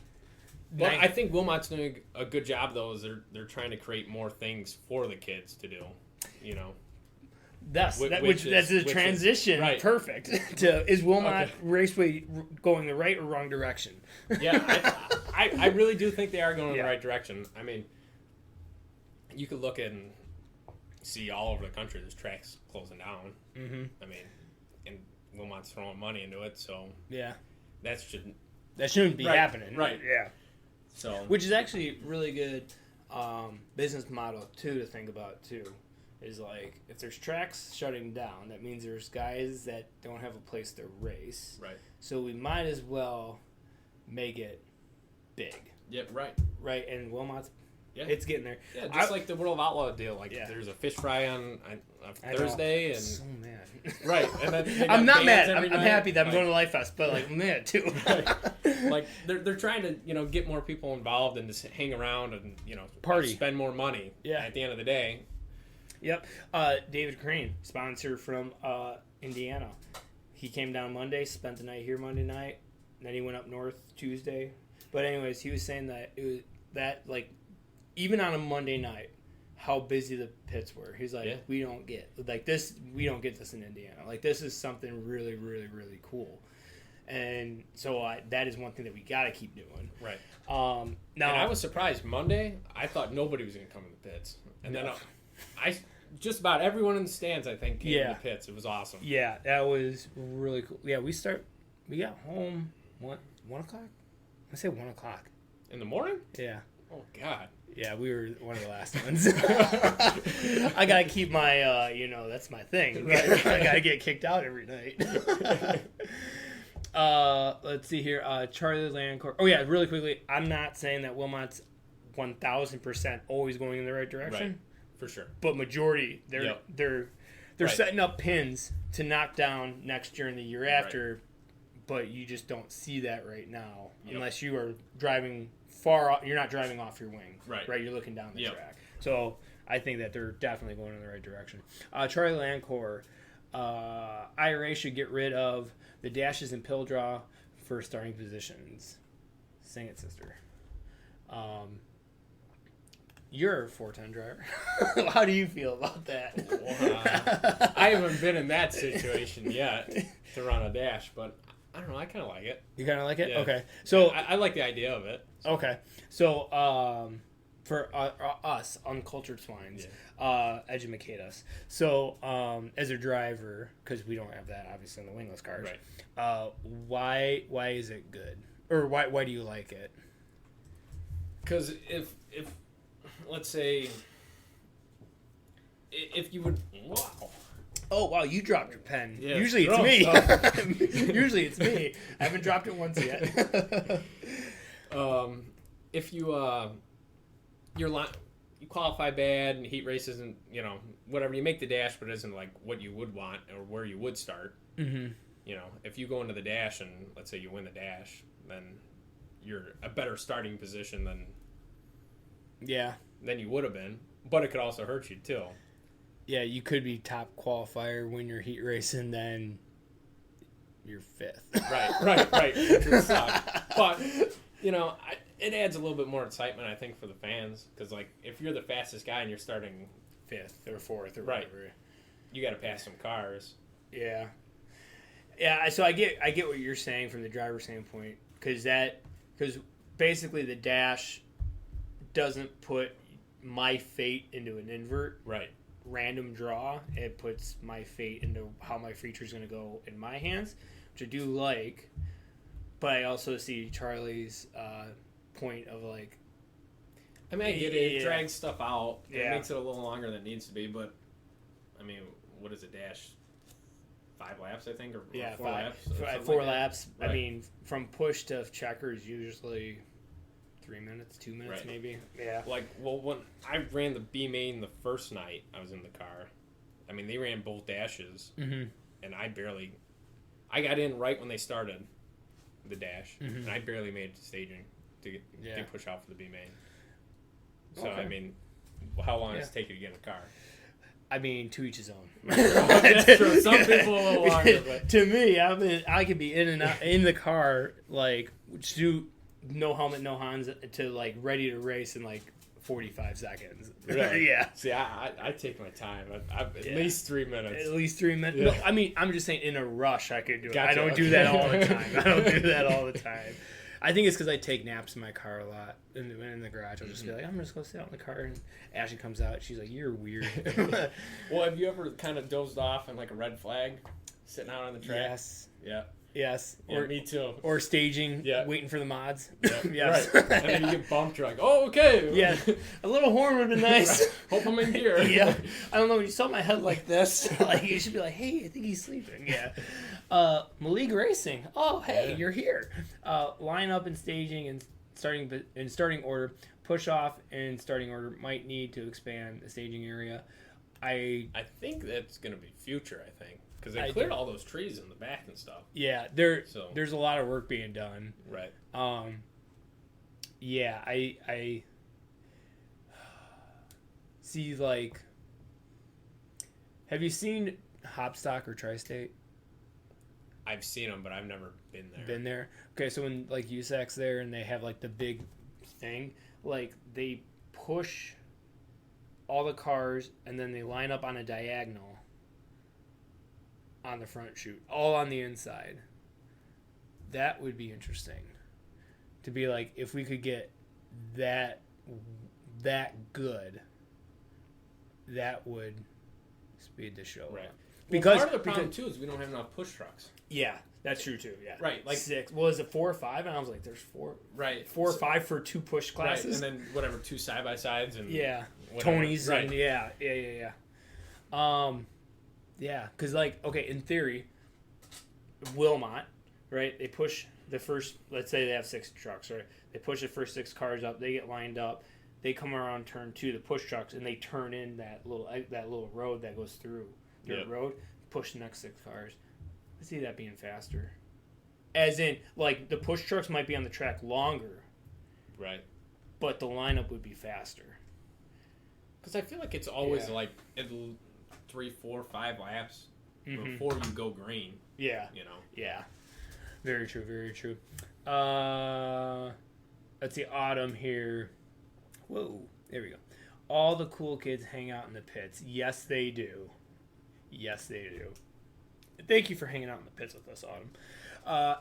But I think Wilmot's doing a good job, though. Is they're trying to create more things for the kids to do. That's a transition. Right. Perfect. Is Wilmot Raceway going the right or wrong direction? Yeah, I really do think they are going in the right direction. I mean, you could look and see all over the country there's tracks closing down. Mm-hmm. I mean, and Wilmot's throwing money into it, so yeah, that shouldn't be happening. Right. Yeah. So, which is actually really good business model too to think about too. Is like, if there's tracks shutting down, that means there's guys that don't have a place to race. Right. So we might as well make it big. Yep. Right. Right. And Wilmot's, it's getting there. Yeah. Just like the World of Outlaw deal. Like, there's a fish fry on Thursday, and so mad. Right. And then I'm not mad. I'm happy that I'm going to Life Fest, but like, I'm mad too. Like, they're trying to get more people involved and just hang around and party, spend more money. Yeah. At the end of the day. Yep. David Crane, sponsor from Indiana. He came down Monday, spent the night here Monday night, and then he went up north Tuesday. But anyways, he was saying that it was that, like, even on a Monday night, how busy the pits were. He's like, we don't get this in Indiana. Like, this is something really, really, really cool. And so that is one thing that we got to keep doing. Right. Now, and I was surprised. Monday, I thought nobody was going to come in the pits. And then I just about everyone in the stands, I think, came in the pits. It was awesome. Yeah, that was really cool. Yeah, we got home, 1 o'clock? I say 1 o'clock. In the morning? Yeah. Oh, God. Yeah, we were one of the last ones. I gotta keep my, that's my thing. Right. I gotta get kicked out every night. Let's see here. Charlie Landcorp. Oh yeah, really quickly. I'm not saying that Wilmot's 1,000% always going in the right direction. Right. For sure. But majority, they're Right. setting up pins to knock down next year and the year after. But you just don't see that right now unless you are driving far off. You're not driving off your wing. Right. You're looking down the track. So I think that they're definitely going in the right direction. Charlie Landcorp. IRA should get rid of the dashes and pill draw for starting positions. Sing it, sister. You're a 410 driver. How do you feel about that? I haven't been in that situation yet to run a dash, but I don't know. I kind of like it. You kind of like it? Yeah. Okay. So I like the idea of it. So. Okay. So for us, uncultured swines, educate us. So as a driver, because we don't have that obviously in the wingless cars, right. Why is it good? Or why do you like it? Because if let's say if you would Oh wow! You dropped your pen. Yeah, Usually it's me. Usually it's me. I haven't dropped it once yet. If you you qualify bad and heat race isn't whatever, you make the dash but it isn't like what you would want or where you would start. Mm-hmm. If you go into the dash and let's say you win the dash, then you're a better starting position than you would have been. But it could also hurt you too. Yeah, you could be top qualifier, win your heat race, and then you're fifth. Right. Which would suck. But, it adds a little bit more excitement, I think, for the fans. Because, like, if you're the fastest guy and you're starting fifth or fourth or right, whatever, you got to pass some cars. Yeah. Yeah, so I get what you're saying from the driver's standpoint. Because basically the dash doesn't put my fate into an invert. Right. Random draw. It puts my fate into how my feature is going to go in my hands, which I do like. But I also see Charlie's point of like, I mean, I get it. It drags stuff out. Yeah. It makes it a little longer than it needs to be. But I mean, what is a dash? 5 laps, I think, or 4 laps. 4 laps. Right. I mean, from push to checker is usually 3 minutes, 2 minutes, maybe. Yeah. When I ran the B main the first night I was in the car, I mean, they ran both dashes, and I got in right when they started the dash, and I barely made it to staging to push out for the B main. So, I mean, how long does it take you to get in a car? I mean, to each his own. That's true. Some people a little longer, but to me, I could be in and out in the car, like, no helmet, no Hans, to like ready to race in like 45 seconds. Really? Yeah. See, I take my time. At least 3 minutes. At least 3 minutes. Yeah. No, I mean, I'm just saying in a rush I could do it. Gotcha. I don't do that all the time. I think it's because I take naps in my car a lot in the garage. I'll just be like, I'm just going to sit out in the car. And Ashley comes out. She's like, you're weird. Well, have you ever kind of dozed off in like a red flag sitting out on the track? Yes. Yeah. Yes. Or me too. Or staging, waiting for the mods. Yeah. Yes. Right. And then you get bumped. You're like, oh, okay. Yeah. A little horn would have been nice. Right. Hope I'm in gear. Yeah. I don't know. When you saw my head like this, like you should be like, hey, I think he's sleeping. Yeah. Malueg Racing. Oh, hey, you're here. Line up and staging and starting order. Push off and starting order might need to expand the staging area. I think that's going to be future, I think. Because they cleared all those trees in the back and stuff. Yeah, there's a lot of work being done. Right. Yeah, I see, like, have you seen Hopstock or Tri-State? I've seen them, but I've never been there. Been there? Okay, so when, like, USAC's there and they have, like, the big thing, like, they push all the cars and then they line up on a diagonal on the front chute, all on the inside. That would be interesting. To be like, if we could get that good, that would speed the show right. up. Because part of the problem too is we don't have enough push trucks. Yeah, That's true too. Yeah. Right. Like 6. Well, is it 4 or 5? And I was like, there's 4. Right. 4 or 5 for 2 push classes. Right. And then whatever 2 side by sides and Tony's right. and yeah. Yeah, because like okay, in theory, Wilmot, right? They push the first. Let's say they have 6 trucks, right? They push the first 6 cars up. They get lined up. They come around turn 2, the push trucks, and they turn in that little road that goes through the road. Push the next 6 cars. I see that being faster. As in, like the push trucks might be on the track longer, right? But the lineup would be faster. Because I feel like it's always like 3, 4, 5 laps before you go green. Yeah. You know. Yeah. Very true. Very true. Let's see. Autumn here. Whoa. There we go. All the cool kids hang out in the pits. Yes, they do. Yes, they do. Thank you for hanging out in the pits with us, Autumn.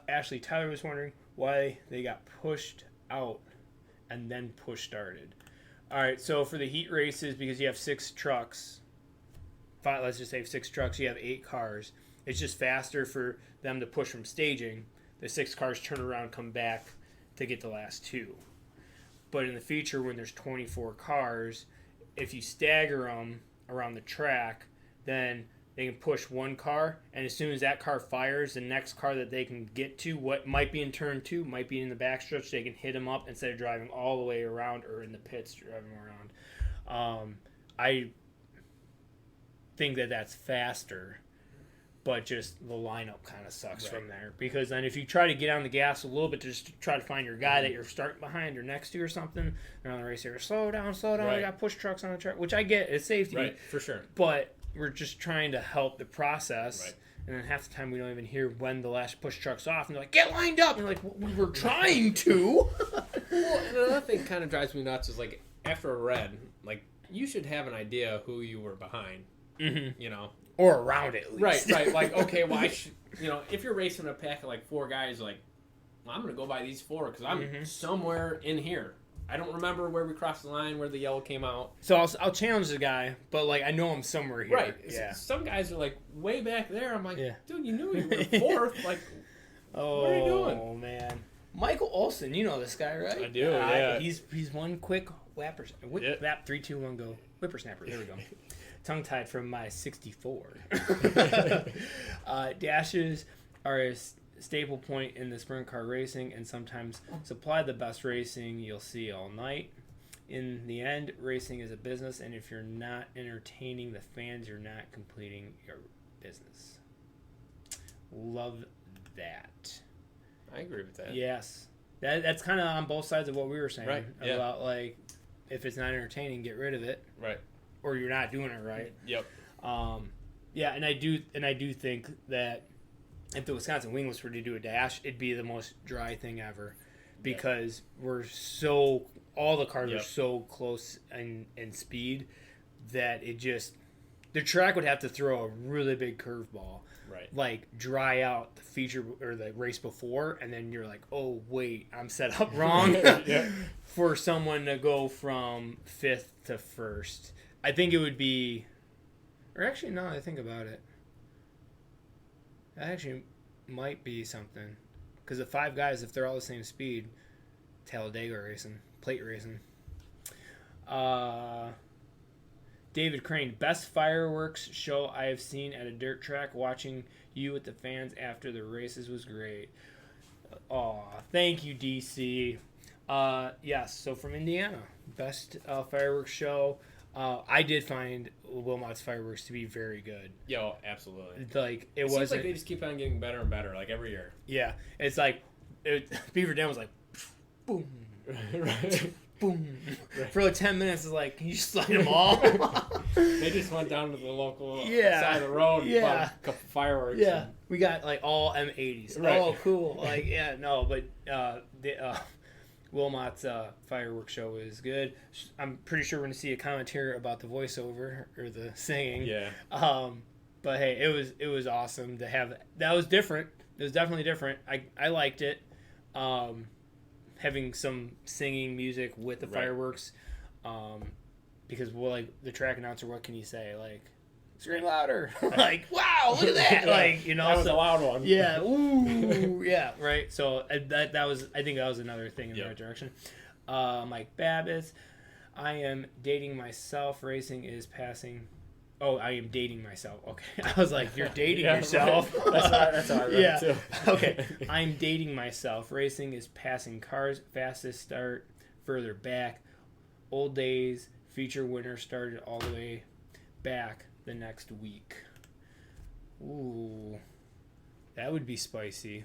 Ashley, Tyler was wondering why they got pushed out and then push started. All right, so for the heat races, because you have 6 trucks, 5, let's just say 6 trucks, you have 8 cars. It's just faster for them to push from staging. The 6 cars turn around, come back to get the last 2. But in the future, when there's 24 cars, if you stagger them around the track, then they can push 1 car, and as soon as that car fires, the next car that they can get to, what might be in turn 2, might be in the backstretch, they can hit them up instead of driving all the way around or in the pits driving around. I think that's faster, but just the lineup kind of sucks from there. Because then if you try to get on the gas a little bit to just try to find your guy that you're starting behind or next to or something, they're on the race area, slow down, I got push trucks on the track, which I get, it's safety. Right, for sure. But we're just trying to help the process, and then half the time we don't even hear when the last push truck's off, and they're like, get lined up! And we're like, well, we were trying to! Well, and another thing kind of drives me nuts is, like, after a red, like, you should have an idea who you were behind, you know? Or around it, at least. Right, like, okay, well, you know, if you're racing a pack of, like, 4 guys, like, well, I'm going to go by these 4, because I'm somewhere in here. I don't remember where we crossed the line, where the yellow came out. So I'll challenge the guy, but like I know I'm somewhere here. Right. Yeah. Some guys are like way back there. I'm like, dude, you knew you were 4th. Like, what are you doing? Oh man, Michael Olson, you know this guy, right? I do. Yeah. He's one quick whap 3, 2, 1, go whippersnapper. There we go. Tongue tied from my 64. Dashes are a staple point in the sprint car racing and sometimes supply the best racing you'll see all night. In the end, racing is a business, and if you're not entertaining the fans, you're not completing your business. Love that. I agree with that. Yes. That's kind of on both sides of what we were saying about like if it's not entertaining, get rid of it. Right. Or you're not doing it right. Yep. Yeah, and I do think that if the Wisconsin Wingless were to do a dash, it'd be the most dry thing ever, because all the cars are so close in speed that the track would have to throw a really big curveball, like dry out the feature or the race before, and then you're like, oh wait, I'm set up wrong for someone to go from 5th to 1st. I think it would be, or actually, now that I think about it, that actually might be something. Because the 5 guys, if they're all the same speed, Talladega racing, plate racing. David Crane, best fireworks show I have seen at a dirt track. Watching you with the fans after the races was great. Aw, thank you, DC. Yes, so from Indiana, best fireworks show. I did find Wilmot's fireworks to be very good. Yo, absolutely. Like it seems wasn't. Like they just keep on getting better and better, like every year. Yeah, it's like Beaver Dam was like, boom, boom. For like 10 minutes, it's like, can you just light them all? They just went down to the local side of the road and bought a couple fireworks. Yeah, we got like all M80s. Right. Oh, cool. Like but Wilmot's fireworks show is good. I'm pretty sure we're going to see a commentary about the voiceover or the singing. Yeah. But hey, it was awesome to have. That was different. It was definitely different. I liked it. Having some singing music with the fireworks. Because like the track announcer, what can you say? Like, scream louder. Like, wow, look at that. Like, you know. That was a loud one. Yeah. Ooh. Yeah. Right. So that was, I think that was another thing in the right direction. Mike Babbitts, I am dating myself. Racing is passing. Oh, I am dating myself. Okay. I was like, you're dating yourself. Right. That's how I read it too. Okay. I'm dating myself. Racing is passing cars. Fastest start further back. Old days. Feature winner started all the way back the next week. Ooh. That would be spicy.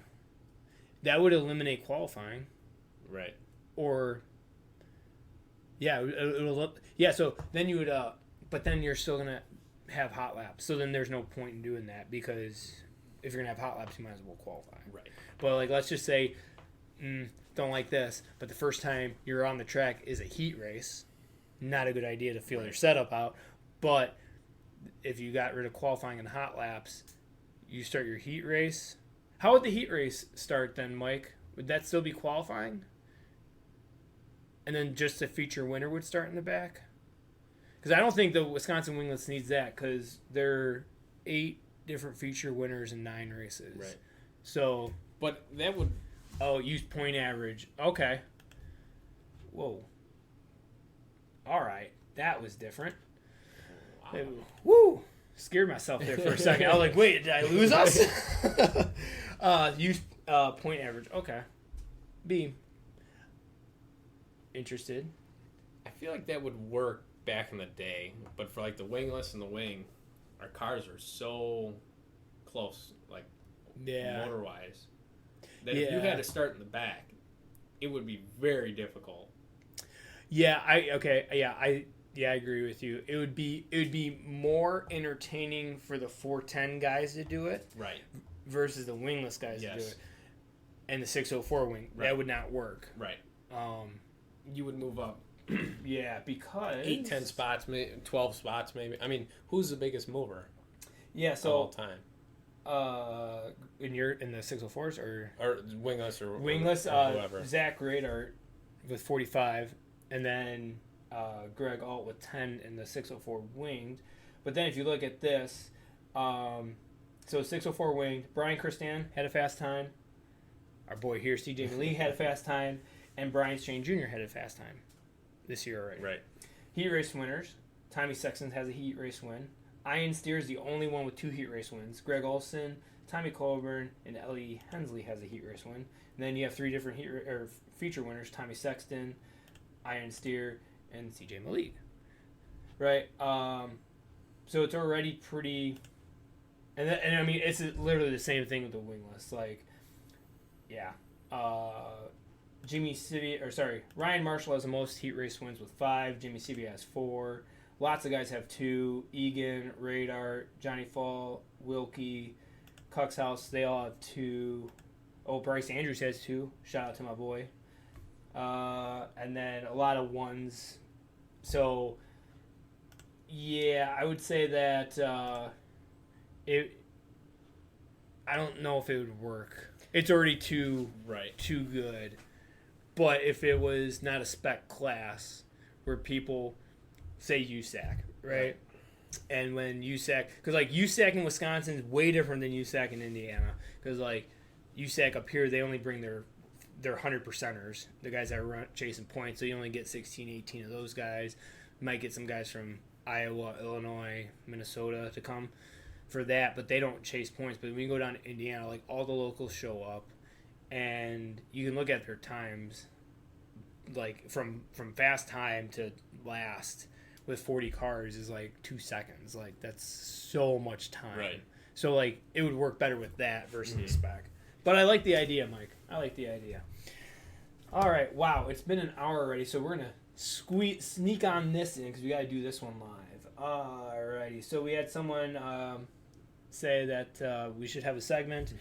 That would eliminate qualifying. Right. Or, yeah, yeah. So then you would, but then you're still gonna have hot laps. So then there's no point in doing that, because if you're gonna have hot laps, you might as well qualify. Right. But like, let's just say, don't like this, but the first time you're on the track is a heat race. Not a good idea to feel your setup out. But if you got rid of qualifying and hot laps, you start your heat race. How would the heat race start then, Mike? Would that still be qualifying? And then just a feature winner would start in the back? Because I don't think the Wisconsin Wingless needs that, because there are 8 different feature winners in 9 races. Right. So, but that would... Oh, use point average. Okay. Whoa. All right. That was different. Wow. Woo! Scared myself there for a second. I was like, wait, did I lose us? Use point average. Okay. B. Interested. I feel like that would work back in the day, but for like the wingless and the wing, our cars are so close, like motor wise, that if you had to start in the back, it would be very difficult. Yeah, I agree with you. It would be more entertaining for the 410 guys to do it, right, versus the wingless guys to do it, and the 604 wing. Right. That would not work. Right. You would move up. Yeah, because 8, 10 spots, maybe 12 spots, maybe. I mean, who's the biggest mover? Yeah, so all time. In the 604s or wingless or whoever. Zach Radar with 45, and then Greg Alt with 10 in the 604 winged. But then if you look at this, so 604 winged, Brian Christan had a fast time. Our boy here, CJ Maleug, had a fast time. And Brian Strain Jr. had a fast time this year already. Right. Heat race winners. Tommy Sexton has a heat race win. Ian Steer is the only one with 2 heat race wins. Greg Olson, Tommy Colburn, and Ellie Hensley has a heat race win. And then you have 3 different feature winners: Tommy Sexton, Ian Steer, and CJ Maleug. Right. So it's already pretty. And I mean, it's literally the same thing with the wingless. Like, yeah. Ryan Marshall has the most heat race wins with 5. Jimmy Seavey has 4. Lots of guys have 2. Egan, Radar, Johnny Fall, Wilkie, Cuxhouse, they all have 2. Oh, Bryce Andrews has 2. Shout out to my boy. And then a lot of 1s. So, yeah, I would say that I don't know if it would work. It's already too good. But if it was not a spec class where people say USAC, right? And when USAC, because like USAC in Wisconsin is way different than USAC in Indiana. Because like USAC up here, they only bring their 100%ers, the guys that are chasing points. So you only get 16, 18 of those guys. You might get some guys from Iowa, Illinois, Minnesota to come for that, but they don't chase points. But when you go down to Indiana, like all the locals show up. And you can look at their times, like from fast time to last with 40 cars is like 2 seconds. Like that's so much time. Right. So like it would work better with that versus the spec. But I like the idea, Mike. I like the idea. All right. Wow. It's been an hour already, so we're gonna sneak on this in because we got to do this one live. Alrighty. So we had someone say that we should have a segment.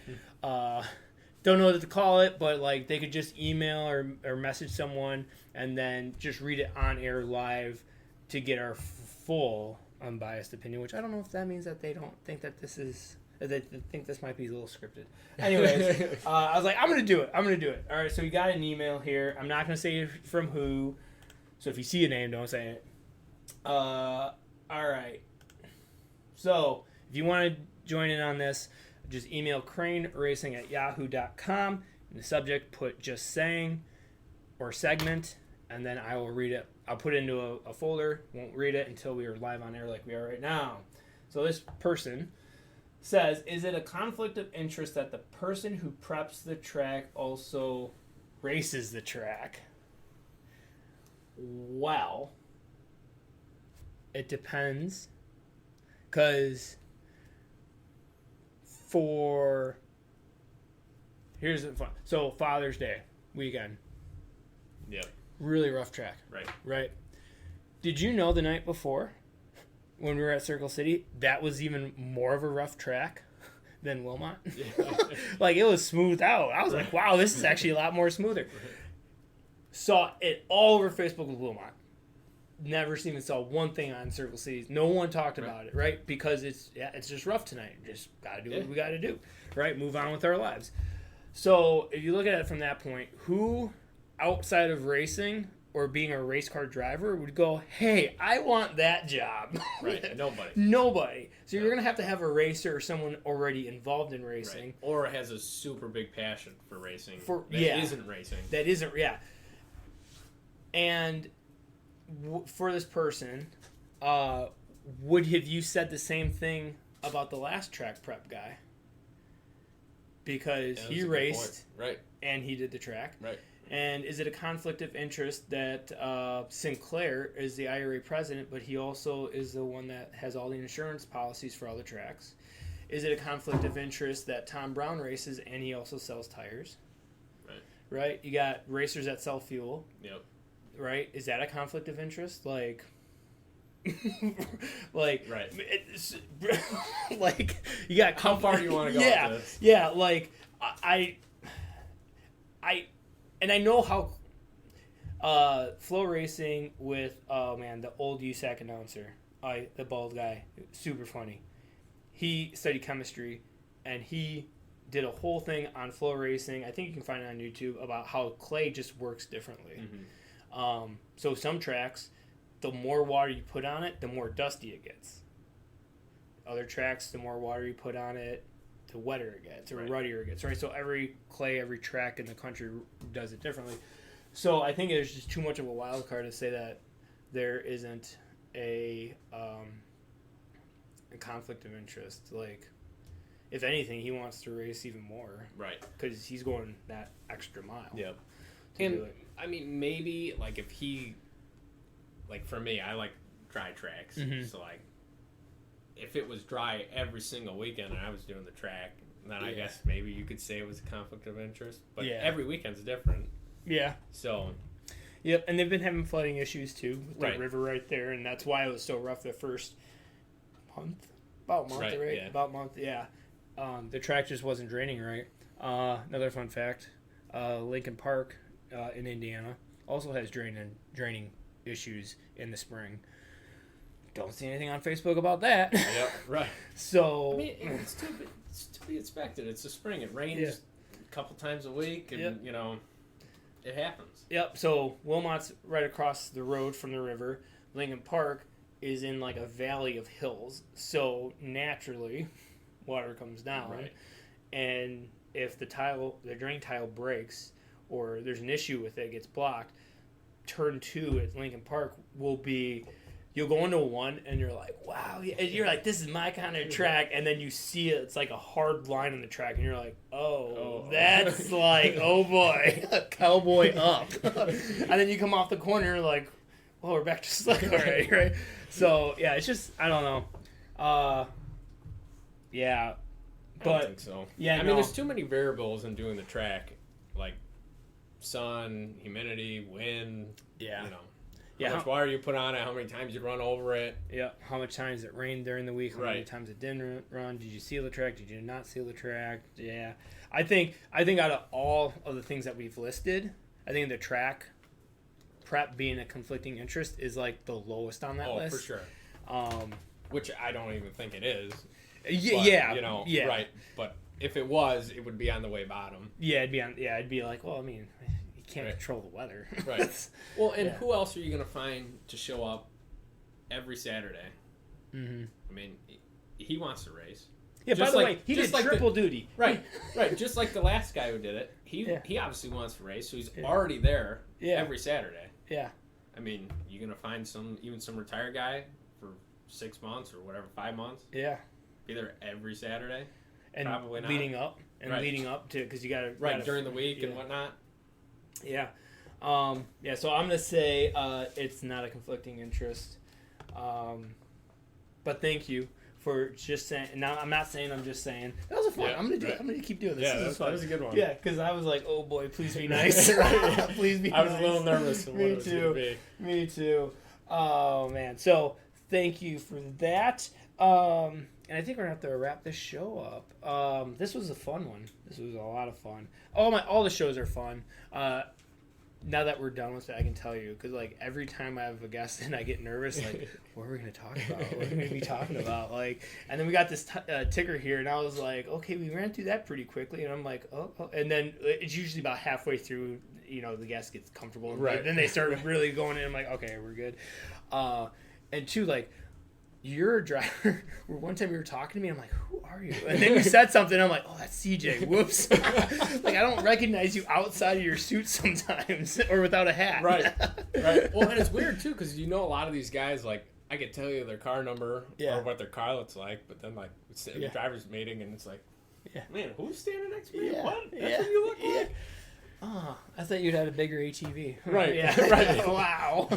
Don't know what to call it, but like they could just email or message someone and then just read it on air live to get our full unbiased opinion, which I don't know if that means that they don't think that this is, they think this might be a little scripted. Anyways, I was like, I'm going to do it. All right, so we got an email here. I'm not going to say from who, so if you see a name, don't say it. All right. So if you want to join in on this, just email craneracing@yahoo.com. In the subject, put just saying or segment, and then I will read it. I'll put it into a folder. Won't read it until we are live on air like we are right now. So this person says, is it a conflict of interest that the person who preps the track also races the track? Well, it depends. Because here's the fun. So Father's Day weekend. Yep. Really rough track. Right. Did you know the night before when we were at Circle City, that was even more of a rough track than Wilmot? Like, it was smoothed out. I was like, wow, this is actually a lot more smoother. Saw it all over Facebook with Wilmot. Never even saw one thing on Circle City. No one talked about it, right? Because it's just rough tonight. Just got to do what we got to do, right? Move on with our lives. So if you look at it from that point, who outside of racing or being a race car driver would go, hey, I want that job? Right. Nobody. So you're going to have a racer or someone already involved in racing. Right. Or has a super big passion for racing isn't racing. That isn't, And for this person, would have you said the same thing about the last track prep guy? Because he raced, right, and he did the track, right. And is it a conflict of interest that Sinclair is the IRA president, but he also is the one that has all the insurance policies for all the tracks? Is it a conflict of interest that Tom Brown races and he also sells tires? Right. You got racers that sell fuel. Yep. Right? Is that a conflict of interest? Like, right. Like, you got how far do you want to go with this? Yeah, like I know how Flow Racing with the old USAC announcer, the bald guy, super funny. He studied chemistry and he did a whole thing on Flow Racing. I think you can find it on YouTube about how clay just works differently. Mm-hmm. So some tracks, the more water you put on it, the more dusty it gets. Other tracks, the more water you put on it, the wetter it gets, or ruddier it gets, right? So every track in the country does it differently. So I think there's just too much of a wild card to say that there isn't a conflict of interest. Like, if anything, he wants to race even more. Right. Because he's going that extra mile. Yep. And, I mean, maybe, like, if he... Like, for me, I like dry tracks. Mm-hmm. So, like, if it was dry every single weekend and I was doing the track, then I guess maybe you could say it was a conflict of interest. But every weekend's different. Yeah. So... Yep, and they've been having flooding issues, too, with the river right there, and that's why it was so rough the first month. About a month, right? Yeah. About a month, yeah. The track just wasn't draining right. Another fun fact, Lincoln Park in Indiana also has draining issues in the spring. Don't see anything on Facebook about that. Yep, right. So... I mean, it's to be expected. It's the spring. It rains a couple times a week, and, you know, it happens. Yep, so Wilmot's right across the road from the river. Lincoln Park is in, like, a valley of hills. So, naturally, water comes down. Right. And if the drain tile breaks or there's an issue with it, gets blocked, turn 2 at Lincoln Park will be... You'll go into one, and you're like, wow. And you're like, this is my kind of track. And then you see it. It's like a hard line on the track. And you're like, that's like, oh, boy. Cowboy up. And then you come off the corner, like, well, we're back to slick already, right? So, yeah, it's just, I don't know. Yeah. But, I don't think so. Yeah, I mean, there's too many variables in doing the track. Like sun, humidity, wind, you know. How much water you put on it, how many times you run over it. Yeah, how much times it rained during the week, how many times it didn't run. Did you seal the track? Did you not seal the track? Yeah. I think out of all of the things that we've listed, I think the track prep being a conflicting interest is like the lowest on that list. Oh, for sure. Which I don't even think it is. Yeah. You know, right. But if it was, it would be on the way bottom. Yeah, it'd be like, well, I mean... can't control the weather. Right. Well, and who else are you going to find to show up every Saturday? Mm-hmm. I mean, he wants to race. Yeah, by Just the like- way, he just did like triple duty. Right. Just like the last guy who did it. Yeah. He obviously wants to race, so he's Yeah. already there Yeah. every Saturday. Yeah. I mean, you're going to find some retired guy for 6 months or whatever, 5 months, Yeah. be there every Saturday. And Probably not. leading up Right. to, because you got to. Right, during the week yeah. and whatnot. Yeah. So I'm going to say it's not a conflicting interest. But thank you for just saying. Now, I'm not saying, I'm just saying. That was a fun. Yeah, I'm going to do right. it. I'm going to keep doing this. Yeah, This is that was fun. a good one. Yeah, because I was like, oh boy, please be nice. Right. Please be I was nice. a little nervous. Me too. Me too. Oh, man. So thank you for that. And I think we're going to have to wrap this show up. This was a fun one. This was a lot of fun. All the shows are fun. Now that we're done with it, I can tell you, because like every time I have a guest and I get nervous, like, what are we going to talk about? What are we going to be talking about? Like, and then we got this ticker here, and I was like, okay, we ran through that pretty quickly, and I'm like, oh. And then it's usually about halfway through, the guest gets comfortable, and Right. then they start really going in. I'm like, okay, we're good. And two, like, you're a driver. One time you were talking to me, I'm like, who are you? And then you said something, I'm like, oh, that's CJ. Whoops. Like, I don't recognize you outside of your suit sometimes or without a hat. Right. Well, and it's weird, too, because a lot of these guys, like, I could tell you their car number Yeah. or what their car looks like, but then, like, it's a Yeah. driver's meeting, and it's like, Yeah. man, who's standing next to me? Yeah. What? That's Yeah. what you look Yeah. like? Oh, I thought you'd had a bigger ATV. Right. Yeah. Right. Wow.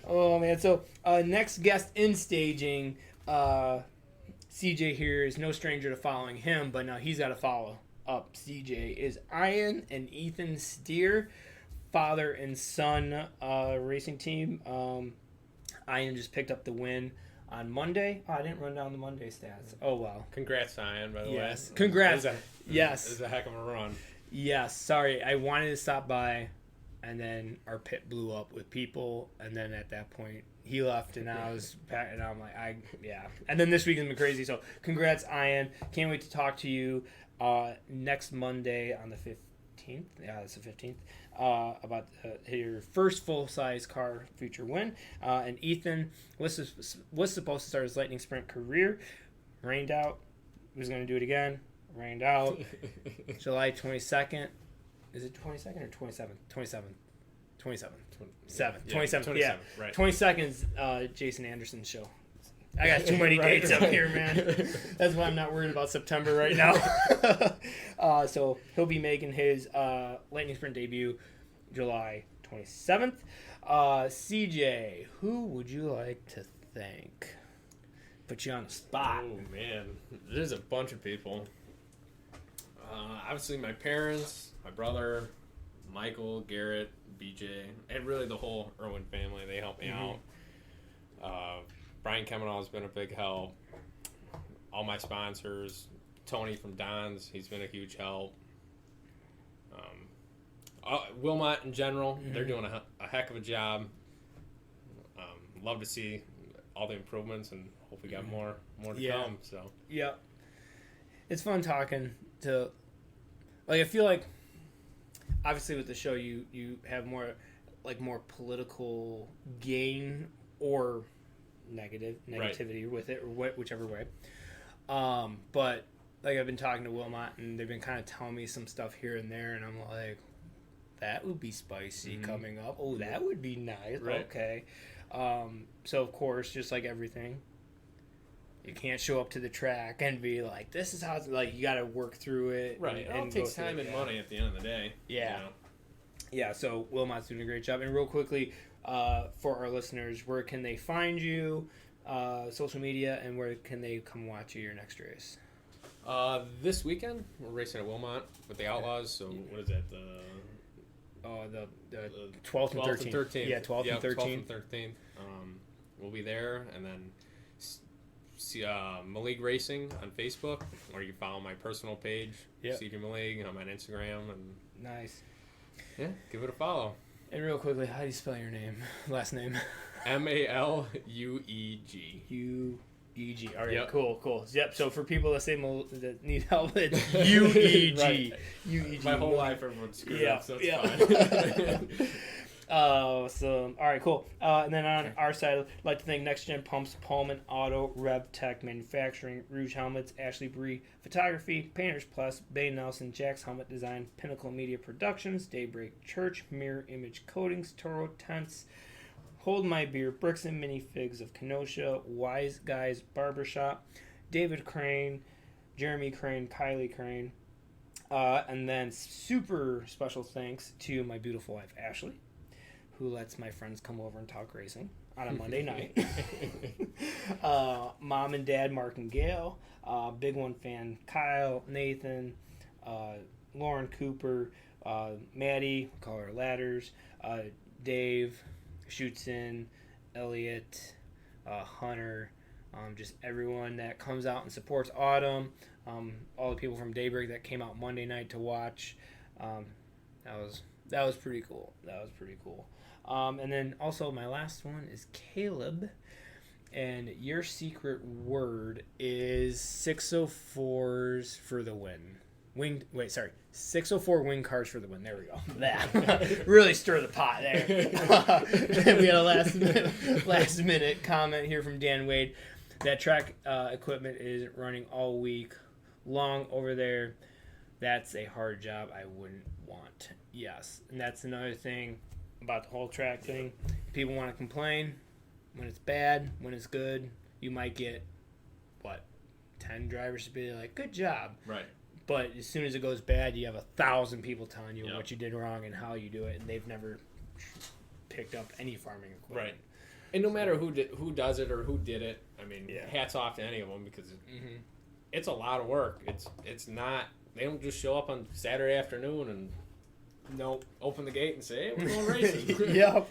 Oh, man. So, next guest in staging, CJ here is no stranger to following him, but now he's got to follow up CJ, is Ian and Ethan Steer, father and son racing team. Ian just picked up the win on Monday. Oh, I didn't run down the Monday stats. Oh, wow. Congrats, Ian, by the Yes. way. Congrats. It was Yes. a heck of a run. Yes. Sorry. I wanted to stop by, and then our pit blew up with people, and then at that point, he left, and I was back, and I'm like, yeah. And then this week has been crazy, so congrats, Ian. Can't wait to talk to you next Monday on the 15th. Yeah, it's the 15th. About your first full-size car feature win. And Ethan was supposed to start his lightning sprint career. Rained out. He was going to do it again. Rained out. July 22nd. Is it 22nd or 27th? 27th. 27th. 27th. Yeah. Right. 22nd's Jason Anderson's show. I got too many dates up here, man. That's why I'm not worried about September right now. So he'll be making his Lightning Sprint debut July 27th. CJ, who would you like to thank? Put you on the spot. Oh, man. There's a bunch of people. Obviously, my parents, my brother, Michael, Garrett, BJ, and really the whole Irwin family. They helped me out. Brian Kemenal has been a big help. All my sponsors. Tony from Don's, he's been a huge help. Wilmot in general, they're doing a heck of a job. Love to see all the improvements, and hope we got more to come. So yeah, it's fun talking to. Like, I feel like, obviously with the show, you have more political gain or negativity with it, or whichever way. But like, I've been talking to Wilmot, and they've been kind of telling me some stuff here and there, and I'm like, that would be spicy coming up. Oh, that would be nice. Right. Okay. So of course, just like everything, you can't show up to the track and be like, this is how it's like. You got to work through it. right, it all takes time and money at the end of the day. Yeah. You know? Yeah, so Wilmot's doing a great job. And real quickly, for our listeners, where can they find you, social media, and where can they come watch your next race? This weekend, we're racing at Wilmot with the Outlaws. So what is that? The 12th and 13th. Yeah, 12th and 13th. 12th and 13th. We'll be there, and then see Malueg Racing on Facebook, or you can follow my personal page, CJ Maleug, and I'm on Instagram. And Nice. yeah, give it a follow. And real quickly, how do you spell your name? Last name? Malueg. U-E-G. All right, Yep. cool. Yep, so for people that need help, it's U-E-G. Right. U-E-G. My whole life, everyone's screwed Yeah, up, so it's yeah. fine. All right, cool. And then on our side, I'd like to thank Next Gen Pumps, Pullman Auto, Rev Tech Manufacturing, Rouge Helmets, Ashley Bree Photography, Painters Plus, Bay Nelson, Jack's Helmet Design, Pinnacle Media Productions, Daybreak Church, Mirror Image Coatings, Toro Tents, Hold My Beer, Bricks and Minifigs of Kenosha, Wise Guys Barbershop, David Crane, Jeremy Crane, Kylie Crane, and then super special thanks to my beautiful wife, Ashley, who lets my friends come over and talk racing on a Monday night. Mom and Dad, Mark and Gail. Big One fan, Kyle, Nathan, Lauren Cooper, Maddie, we call her Ladders, Dave, Shoots In, Elliot, Hunter, just everyone that comes out and supports Autumn. All the people from Daybreak that came out Monday night to watch. That was pretty cool. And then also my last one is Caleb, and your secret word is 604s for the win. 604 wing cars for the win. There we go. That really stir the pot there. We had a last minute comment here from Dan Wade. That track equipment is running all week long over there. That's a hard job I wouldn't want. Yes, and that's another thing about the whole track thing. People want to complain when it's bad. When it's good, you might get 10 drivers to be like, good job. Right. But as soon as it goes bad, you have 1,000 people telling you what you did wrong and how you do it, and they've never picked up any farming equipment. Right. And no matter who does it or who did it, I mean, hats off to any of them, because it's a lot of work. It's not. They don't just show up on Saturday afternoon and open the gate and say, hey, we're going racing. Yep.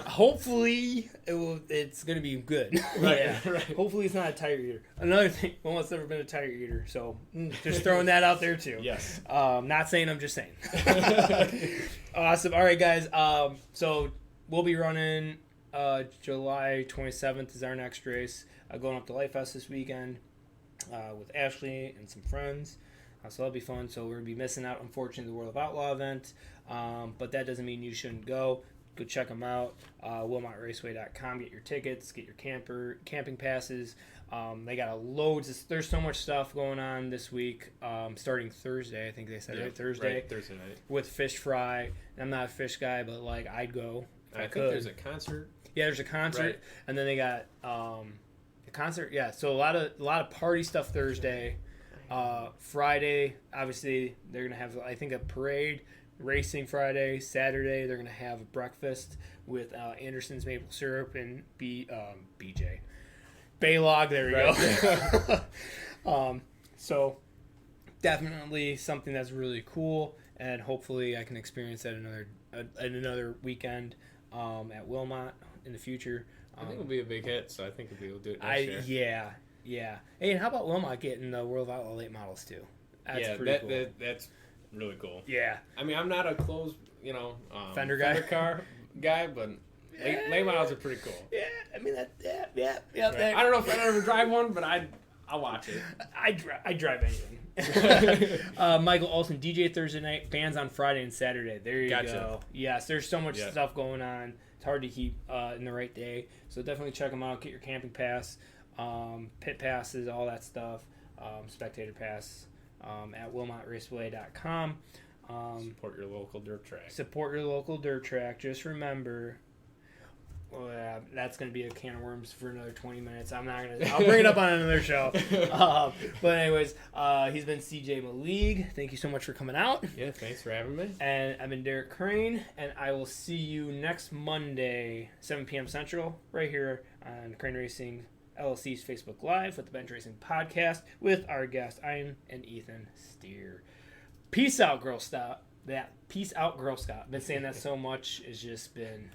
Hopefully it's going to be good. Right. Right. Hopefully it's not a tire eater. Another thing, Wilmot's never been a tire eater, so just throwing that out there too. Yes. Not saying, I'm just saying. Awesome. All right, guys. So we'll be running July 27th is our next race. Going up to Light Fest this weekend with Ashley and some friends. So that'll be fun. So we're going to be missing out, unfortunately, the World of Outlaw event. But that doesn't mean you shouldn't go. Go check them out. WilmotRaceway.com. Get your tickets. Get your camping passes. They got loads. There's so much stuff going on this week. Starting Thursday, I think they said, right? Thursday. Right, Thursday night. With Fish Fry. I'm not a fish guy, but I'd go. I think there's a concert. Yeah, there's a concert. Right. And then they got the concert. Yeah, so a lot of party stuff Thursday. Friday, obviously, they're going to have, I think, a parade, racing Friday. Saturday, they're going to have a breakfast with Anderson's Maple Syrup and BJ. Baylog, there we go. So, definitely something that's really cool, and hopefully I can experience that another weekend at Wilmot in the future. I think it'll be a big hit, so I think we'll do it next year. Yeah. Hey, and how about Wilmot getting the World of Outlaw late models too? That's pretty cool. That's really cool. Yeah. I mean, I'm not a closed, Fender car guy, but late models are pretty cool. Yeah. I mean Yeah. Right. I don't know if I'd ever drive one, but I'll watch it. I drive anything. Michael Olson, DJ Thursday night, bands on Friday and Saturday. There you go. Yes, there's so much stuff going on. It's hard to keep in the right day. So definitely check them out. Get your camping pass. Pit passes, all that stuff, spectator pass at WilmotRaceway.com. Support your local dirt track. Just remember, that's going to be a can of worms for another 20 minutes. I'll bring it up on another show. But anyways, he's been CJ Maleug. Thank you so much for coming out. Yeah, thanks for having me. And I've been Derek Crane, and I will see you next Monday, 7 p.m. Central, right here on Crane Racing LLC's Facebook Live with the Bench Racing Podcast with our guest, Ian and Ethan Steer. Peace out, Girl Scout. Peace out, Girl Scout. Been saying that so much. It's just been,